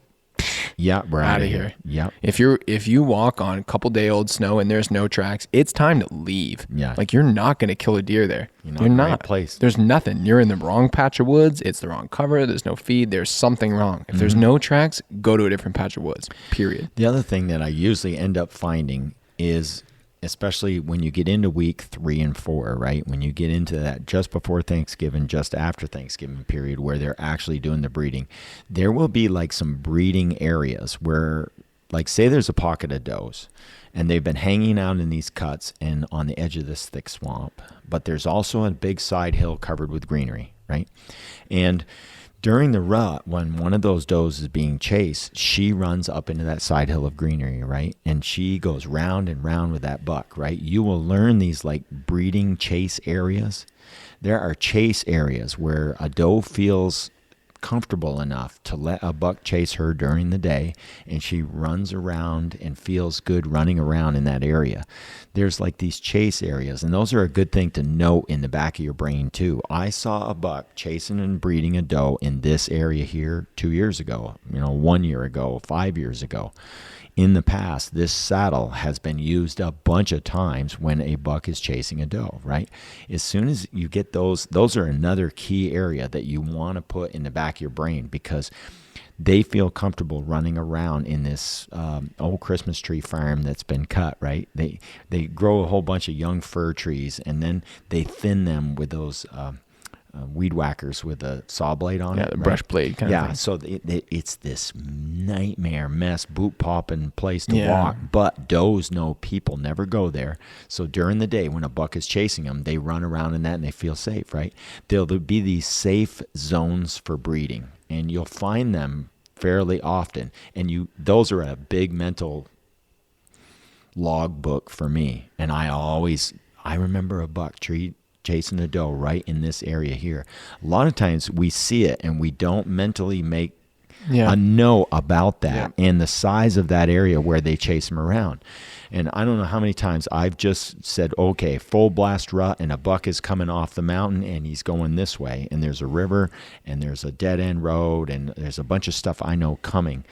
yeah, we're out of here. Yep. If you walk on a couple day old snow and there's no tracks, it's time to leave. Yeah. Like, you're not going to kill a deer there. You're in the right place. There's nothing. You're in the wrong patch of woods. It's the wrong cover. There's no feed. There's something wrong. If there's no tracks, go to a different patch of woods. Period. The other thing that I usually end up finding is, especially when you get into week 3 and 4, right? When you get into that just before Thanksgiving, just after Thanksgiving period where they're actually doing the breeding, there will be like some breeding areas where, like, say there's a pocket of does and they've been hanging out in these cuts and on the edge of this thick swamp, but there's also a big side hill covered with greenery, right? And during the rut, when one of those does is being chased, she runs up into that side hill of greenery, right? And she goes round and round with that buck, right? You will learn these like breeding chase areas. There are chase areas where a doe feels comfortable enough to let a buck chase her during the day, and she runs around and feels good running around in that area. There's like these chase areas, and those are a good thing to note in the back of your brain too. I saw a buck chasing and breeding a doe in this area here 2 years ago, 1 year ago, 5 years ago. In the past, this saddle has been used a bunch of times when a buck is chasing a doe, right? As soon as you get those are another key area that you want to put in the back of your brain, because they feel comfortable running around in this old Christmas tree farm that's been cut, right? They grow a whole bunch of young fir trees, and then they thin them with those weed whackers with a saw blade on it. Yeah, the brush blade kind of thing. So it's this nightmare mess, boot popping place to walk. But does know people never go there. So during the day when a buck is chasing them, they run around in that and they feel safe, right? There'll be these safe zones for breeding, and you'll find them fairly often. And those are a big mental log book for me. And I remember a buck chasing a doe right in this area here. A lot of times we see it and we don't mentally make a know about that and the size of that area where they chase them around. And I don't know how many times I've just said, okay, full blast rut, and a buck is coming off the mountain and he's going this way, and there's a river and there's a dead end road and there's a bunch of stuff I know coming.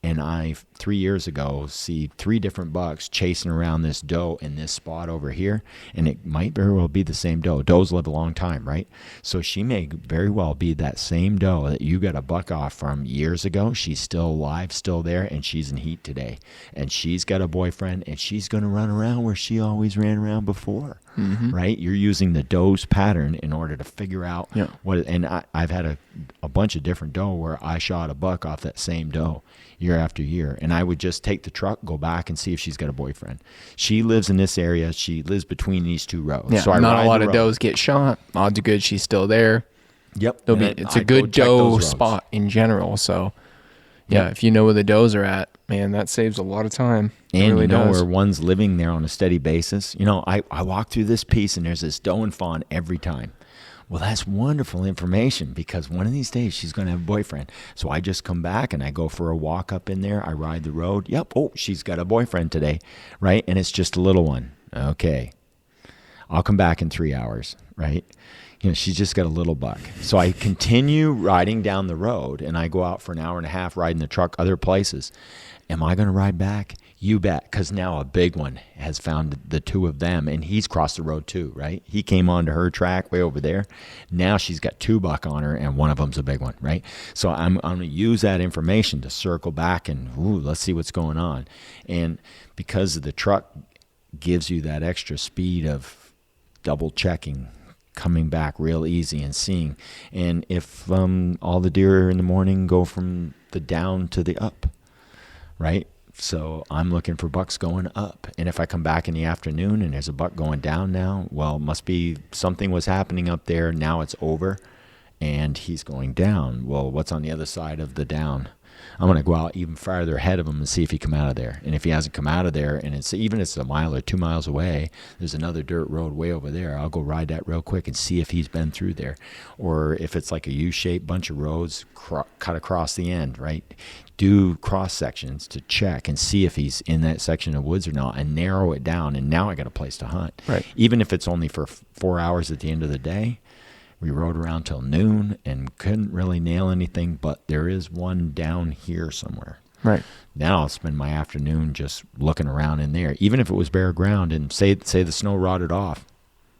And I, 3 years ago, see 3 different bucks chasing around this doe in this spot over here. And it might very well be the same doe. Does live a long time, right? So she may very well be that same doe that you got a buck off from years ago. She's still alive, still there, and she's in heat today. And she's got a boyfriend, and she's going to run around where she always ran around before, right? You're using the doe's pattern in order to figure out what. And I've had a bunch of different doe where I shot a buck off that same doe year after year, and I would just take the truck, go back, and see if she's got a boyfriend. She lives in this area. She lives between these 2 roads. Yeah, so I not ride a lot the of road. does get shot. Odds are good she's still there. Yep, It's a good doe spot in general. So, if you know where the does are at, man, that saves a lot of time. It And really you know does. where one's living there on a steady basis. You know, I walk through this piece, and there's this doe and fawn every time. Well, that's wonderful information because one of these days she's going to have a boyfriend. So I just come back and I go for a walk up in there. I ride the road. Yep. Oh, she's got a boyfriend today, right? And it's just a little one. Okay. I'll come back in 3 hours, right? You know, she's just got a little buck. So I continue riding down the road, and I go out for an hour and a half riding the truck other places. Am I going to ride back? You bet, because now a big one has found the 2 of them, and he's crossed the road too, right? He came onto her track way over there. Now she's got 2 buck on her, and one of them's a big one, right? So I'm going to use that information to circle back and, let's see what's going on. And because the truck gives you that extra speed of double checking, coming back real easy and seeing. And if all the deer in the morning go from the down to the up, right? So I'm looking for bucks going up. And if I come back in the afternoon and there's a buck going down now, well, must be something was happening up there. Now it's over and he's going down. Well, what's on the other side of the down? I'm going to go out even farther ahead of him and see if he come out of there. And if he hasn't come out of there, and it's even if it's a mile or 2 miles away, there's another dirt road way over there. I'll go ride that real quick and see if he's been through there. Or if it's like a U-shaped bunch of roads cut across the end, right? Do cross sections to check and see if he's in that section of woods or not, and narrow it down. And now I got a place to hunt. Right. Even if it's only for 4 hours at the end of the day. We rode around till noon and couldn't really nail anything, but there is one down here somewhere. Right. Now I'll spend my afternoon just looking around in there, even if it was bare ground, and say the snow rotted off,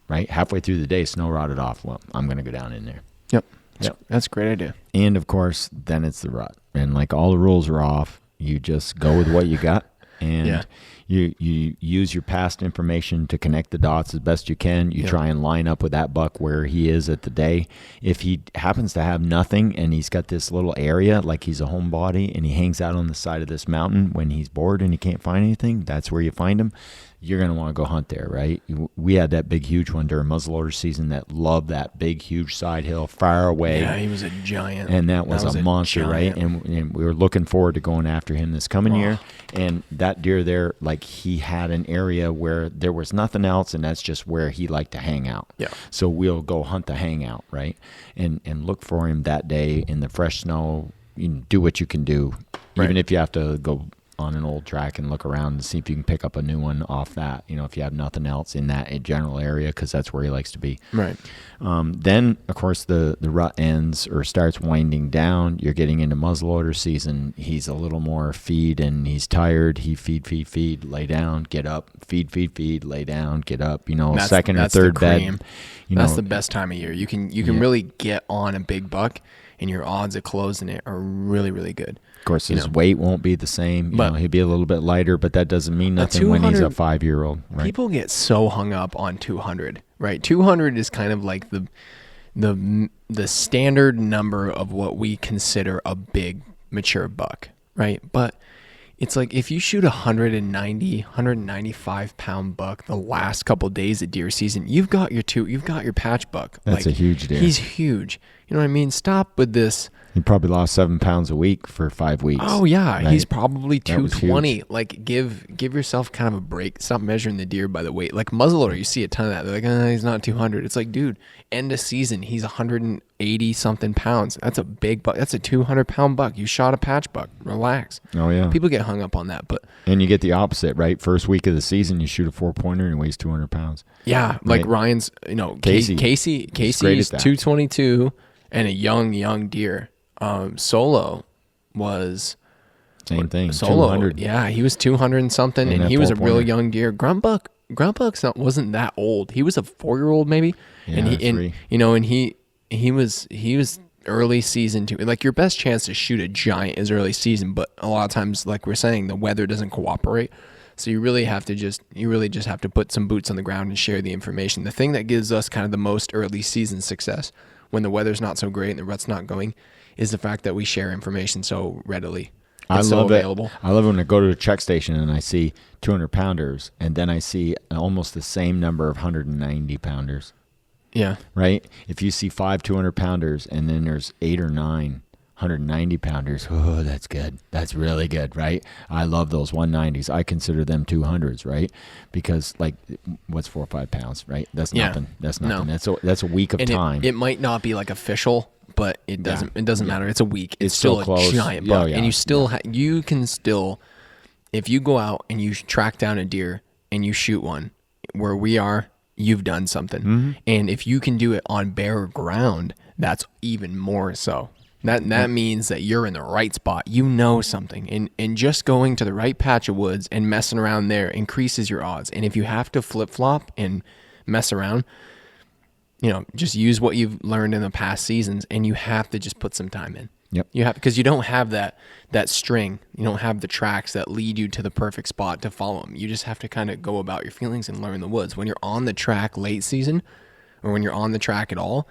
right? Halfway through the day, snow rotted off. Well, I'm going to go down in there. Yep. Yep. That's a great idea. And, of course, then it's the rut. And, like, all the rules are off. You just go with what you got. And you use your past information to connect the dots as best you can. You try and line up with that buck where he is at the day. If he happens to have nothing and he's got this little area, like he's a homebody, and he hangs out on the side of this mountain when he's bored and he can't find anything, that's where you find him. You're going to want to go hunt there, right? We had that big, huge one during muzzleloader season that loved that big, huge side hill far away. Yeah, he was a giant. And that was a monster, giant. right? And we were looking forward to going after him this coming year. And that deer there, like, he had an area where there was nothing else, and that's just where he liked to hang out. Yeah. So we'll go hunt the hangout, right? And look for him that day in the fresh snow. You can do what you can do, even if you have to go on an old track and look around and see if you can pick up a new one off that, if you have nothing else in that general area, because that's where he likes to be. Right. Then, of course, the rut ends or starts winding down. You're getting into muzzleloader season. He's a little more feed, and he's tired. He feed, lay down, get up, feed, lay down, get up, second or third bed. That's the best time of year. You can really get on a big buck, and your odds of closing it are really, really good. Of course, his weight won't be the same. He'll be a little bit lighter, but that doesn't mean nothing when he's a 5-year-old. Right? People get so hung up on 200, right? 200 is kind of like the standard number of what we consider a big, mature buck, right? But it's like if you shoot 195 pound buck the last couple of days of deer season, you've got your patch buck. That's a huge deer. He's huge. You know what I mean? Stop with this. He probably lost 7 pounds a week for 5 weeks. Oh yeah, right? he's probably That was 220. huge. Like give yourself kind of a break. Stop measuring the deer by the weight. Like muzzleloader, you see a ton of that. They're like, he's not 200. It's like, dude, end of season, he's 180 something pounds. That's a big buck. That's a 200-pound buck. You shot a patch buck. Relax. Oh yeah. People get hung up on that, but And you get the opposite, right? First week of the season, you shoot a 4-pointer and he weighs 200 pounds. yeah, like Right. Ryan's, Casey. Casey's great at that. 222 and a young deer. Solo was Same thing. Solo. 200. Yeah, he was 200 and something, And and that he was a real 4-pointer. young deer. Gruntbuck's wasn't that old. He was a 4-year-old maybe, Yeah, and he 3. and he was early season too. Like your best chance to shoot a giant is early season, but a lot of times, like we're saying, the weather doesn't cooperate. So you really just have to put some boots on the ground and share the information. The thing that gives us kind of the most early season success when the weather's not so great and the rut's not going is the fact that we share information so readily. I It's love so it. available. I love when I go to a check station and I see 200 pounders, and then I see almost the same number of 190 pounders. Yeah. Right? If you see 5 200 pounders and then there's 8 or 9 190 pounders, oh, that's good. That's really good, right? I love those 190s. I consider them 200s, right? Because like, what's 4 or 5 pounds, right? That's Yeah. nothing. That's No. nothing. That's a week of And time. it might not be like official, but it doesn't matter. It's a week. It's still still close. a giant Yeah, buck, yeah, and you still you can still, if you go out and you track down a deer and you shoot one where we are, you've done something. Mm-hmm. And if you can do it on bare ground, that's even more so. That means that you're in the right spot. You know something. And just going to the right patch of woods and messing around there increases your odds. And if you have to flip-flop and mess around, just use what you've learned in the past seasons, and you have to just put some time in. Yep. You have, because you don't have that string. You don't have the tracks that lead you to the perfect spot to follow them. You just have to kind of go about your feelings and learn the woods. When you're on the track late season, or when you're on the track at all,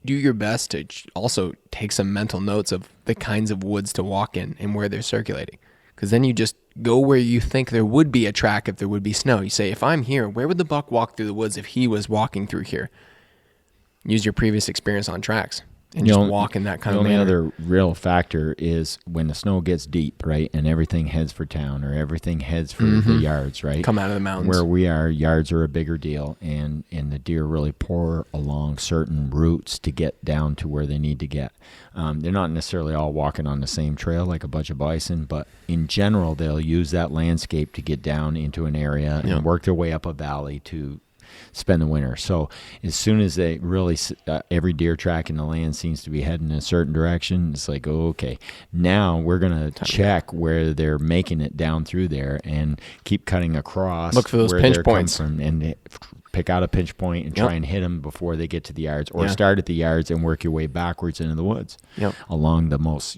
do your best to also take some mental notes of the kinds of woods to walk in and where they're circulating. Because then you just go where you think there would be a track if there would be snow. You say, if I'm here, where would the buck walk through the woods if he was walking through here? Use your previous experience on tracks and just walk in that kind of The manner. only other real factor is when the snow gets deep, right, and everything heads for town or everything heads for the yards, right? Come out of the mountains. Where we are, yards are a bigger deal, and the deer really pour along certain routes to get down to where they need to get. They're not necessarily all walking on the same trail like a bunch of bison, but in general, they'll use that landscape to get down into an area and work their way up a valley to spend the winter. So as soon as they really, every deer track in the land seems to be heading in a certain direction, it's like, oh, okay, now we're going to check where they're making it down through there and keep cutting across. Look for those where pinch they're coming points. from, and pick out a pinch point and try and hit them before they get to the yards, or start at the yards and work your way backwards into the woods along the most,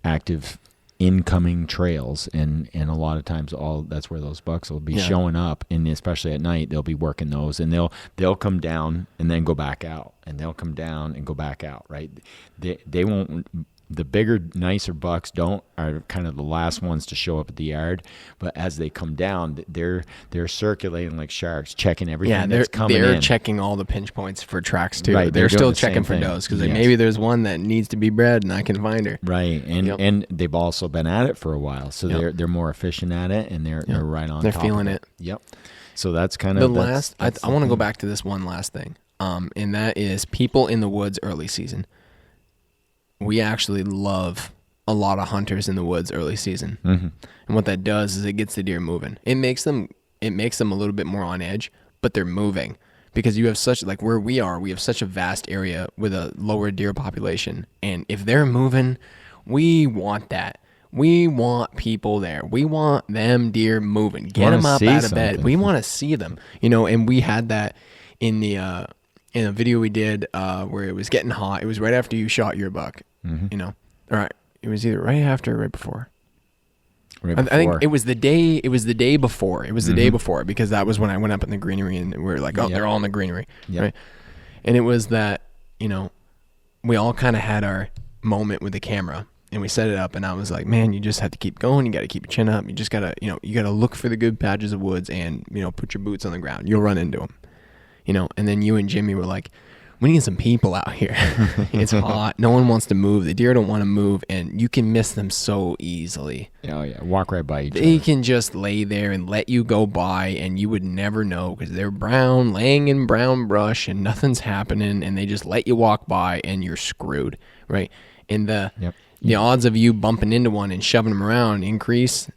active incoming trails, and a lot of times that's where those bucks will be showing up, and especially at night they'll be working those, and they'll come down and then go back out, and they'll come down and go back out, right? They won't. The bigger, nicer bucks are kind of the last ones to show up at the yard, but as they come down, they're circulating like sharks, checking everything that's coming in. They're checking all the pinch points for tracks too. Right, they're they're still doing the checking same for thing. does, because Yes. maybe there's one that needs to be bred and I can find her. Right, and they've also been at it for a while, so they're more efficient at it, and they're right on. They're top feeling of it. Yep. So that's kind The of last. I the want to go thing. back to this one last thing, and that is people in the woods early season. We actually love a lot of hunters in the woods early season, and what that does is it gets the deer moving. It makes them a little bit more on edge, but they're moving because you have where we are. We have such a vast area with a lower deer population, and if they're moving, we want that. We want people there. We want them deer moving. Get them up out of bed. We want to see them. And we had that in the in a video we did where it was getting hot. It was right after you shot your buck. All right. It was either right after or right before. Right I think before. it was the day. It was the day before. It was the day before, because that was when I went up in the greenery and we were like, oh, they're all in the greenery, right? And it was that we all kind of had our moment with the camera, and we set it up, and I was like, man, you just have to keep going. You got to keep your chin up. You just gotta you gotta look for the good patches of woods, and put your boots on the ground. You'll run into them, And then you and Jimmy were like, we need some people out here. It's hot. No one wants to move. The deer don't want to move, and you can miss them so easily. Oh, yeah. Walk right by each They other. can just lay there and let you go by, and you would never know because they're brown, laying in brown brush, and nothing's happening, and they just let you walk by, and you're screwed, right? And the odds of you bumping into one and shoving them around increase,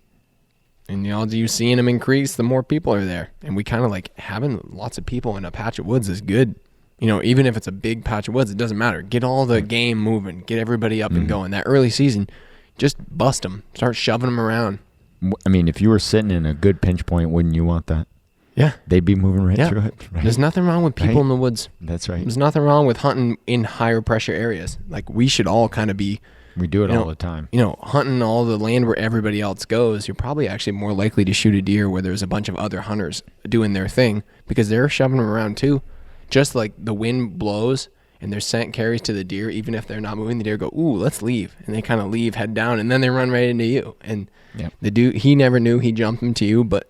and the odds of you seeing them increase, the more people are there. And we kind of like having lots of people in a patch of woods is good. You know, even if it's a big patch of woods, it doesn't matter. Get all the game moving. Get everybody up and going. That early season, just bust them. Start shoving them around. I mean, if you were sitting in a good pinch point, wouldn't you want that? Yeah. They'd be moving right through it. Right? There's nothing wrong with people in the woods. That's right. There's nothing wrong with hunting in higher pressure areas. Like, we should all kind of be... We do it all the time. You know, hunting all the land where everybody else goes, you're probably actually more likely to shoot a deer where there's a bunch of other hunters doing their thing because they're shoving them around too. Just like the wind blows and their scent carries to the deer, even if they're not moving, the deer go, ooh, let's leave. And they kind of leave, head down, and then they run right into you. And the dude, he never knew he jumped into you, but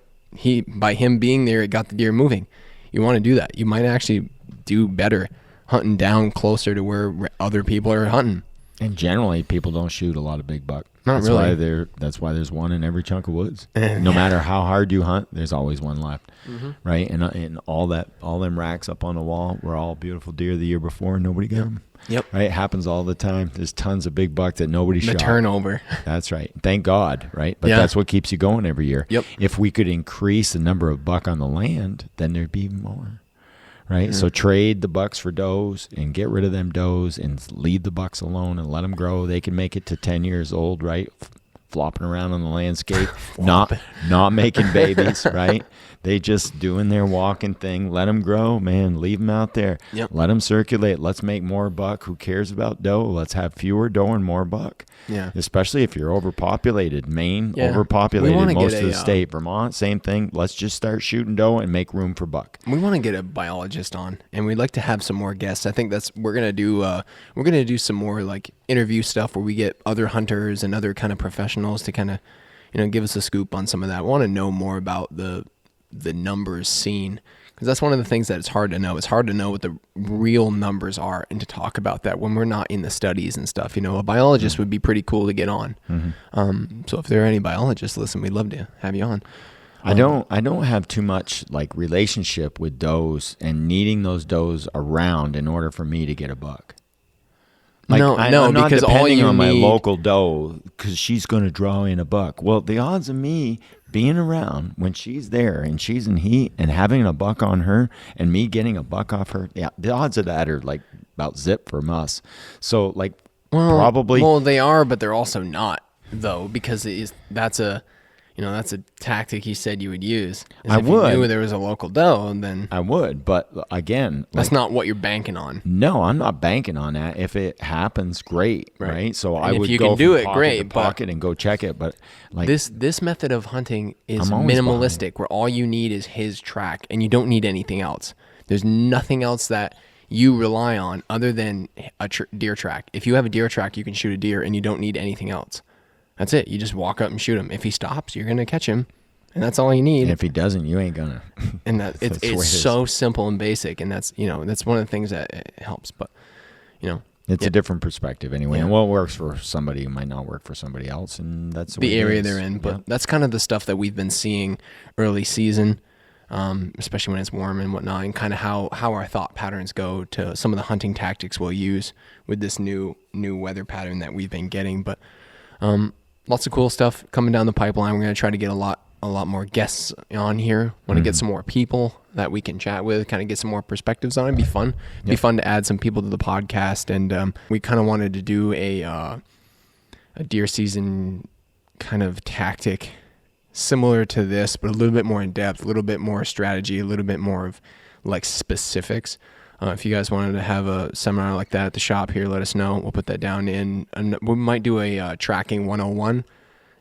by him being there, it got the deer moving. You want to do that. You might actually do better hunting down closer to where other people are hunting. And generally, people don't shoot a lot of big buck. Not that's really. That's why there's one in every chunk of woods. No matter how hard you hunt, there's always one left, right? And all them racks up on the wall were all beautiful deer the year before, and nobody got them. Yep. Right? It happens all the time. There's tons of big buck that nobody shot. The turnover. That's right. Thank God, right? But that's what keeps you going every year. Yep. If we could increase the number of buck on the land, then there'd be even more. Right, so trade the bucks for does and get rid of them does and leave the bucks alone and let them grow. They can make it to 10 years old, right? Flopping around on the landscape, not making babies, right? They just doing their walking thing. Let them grow, man. Leave them out there. Yep. Let them circulate. Let's make more buck. Who cares about doe? Let's have fewer doe and more buck. Yeah. Especially if you're overpopulated. Maine, Yeah. overpopulated. Most of the state. Vermont, same thing. Let's just start shooting doe and make room for buck. We want to get a biologist on, and we'd like to have some more guests. I think we're gonna do some more like interview stuff where we get other hunters and other kind of professionals to kind of, give us a scoop on some of that. I want to know more about the numbers seen, because that's one of the things that it's hard to know. It's hard to know what the real numbers are and to talk about that when we're not in the studies and stuff. A biologist would be pretty cool to get on. So if there are any biologists, listen, we'd love to have you on. I don't have too much like relationship with does and needing those does around in order for me to get a buck. Like, I'm not because depending all you on my need... local doe because she's going to draw in a buck. Well, the odds of me being around when she's there and she's in heat and having a buck on her and me getting a buck off her, the odds of that are like about zip from us. So like probably. Well, they are, but they're also not though, because that's a tactic he said you would use. I if would. you knew there was a local doe, then I would, but again, that's not what you're banking on. No, I'm not banking on that. If it happens, great, right? So and I if would you go can do from it, pocket great, to pocket and go check it. But like this method of hunting is I'm always minimalistic, where all you need is his track, and you don't need anything else. There's nothing else that you rely on other than a deer track. If you have a deer track, you can shoot a deer, and you don't need anything else. That's it. You just walk up and shoot him. If he stops, you're gonna catch him. And that's all you need. And if he doesn't, you ain't gonna. And it's so simple and basic, and that's one of the things that helps. But it's a different perspective anyway. And what works for somebody might not work for somebody else, and that's the area they're in. But that's kind of the stuff that we've been seeing early season, especially when it's warm and whatnot, and kind of how our thought patterns go to some of the hunting tactics we'll use with this new weather pattern that we've been getting. But lots of cool stuff coming down the pipeline. We're going to try to get a lot more guests on here. Want to get some more people that we can chat with, kind of get some more perspectives on it. It'd be fun. It'd be fun to add some people to the podcast. And we kind of wanted to do a deer season kind of tactic similar to this, but a little bit more in depth, a little bit more strategy, a little bit more of like specifics. If you guys wanted to have a seminar like that at the shop here, let us know. We'll put that down in. And we might do a tracking 101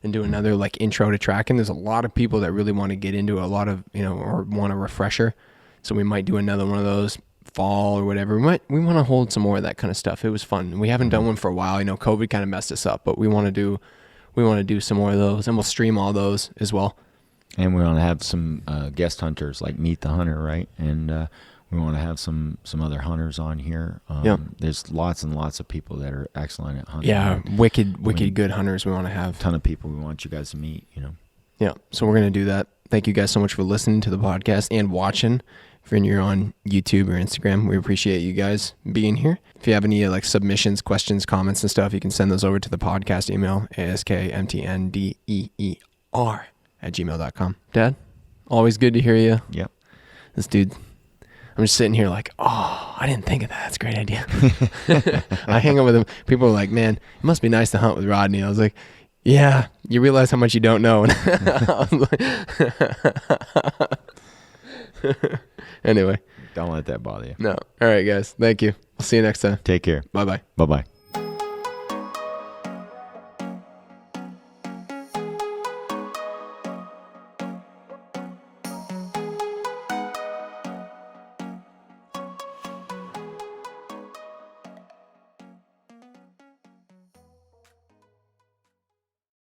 and do another like intro to tracking. There's a lot of people that really want to get into a lot of, or want a refresher. So we might do another one of those fall or whatever. We want to hold some more of that kind of stuff. It was fun. We haven't done one for a while. COVID kind of messed us up, but we want to do some more of those, and we'll stream all those as well. And we want to have some guest hunters like Meet the Hunter, right? And We want to have some other hunters on here. There's lots and lots of people that are excellent at hunting. Yeah, wicked good hunters we want to have. A ton of people we want you guys to meet, Yeah, so we're going to do that. Thank you guys so much for listening to the podcast and watching. If you're on YouTube or Instagram, we appreciate you guys being here. If you have any like submissions, questions, comments, and stuff, you can send those over to the podcast email, askmtndeer@gmail.com. Dad, always good to hear you. Yep. This dude, I'm just sitting here like, oh, I didn't think of that. That's a great idea. I hang out with him. People are like, man, it must be nice to hunt with Rodney. I was like, yeah, you realize how much you don't know. Anyway. Don't let that bother you. No. All right, guys. Thank you. I'll see you next time. Take care. Bye-bye. Bye-bye.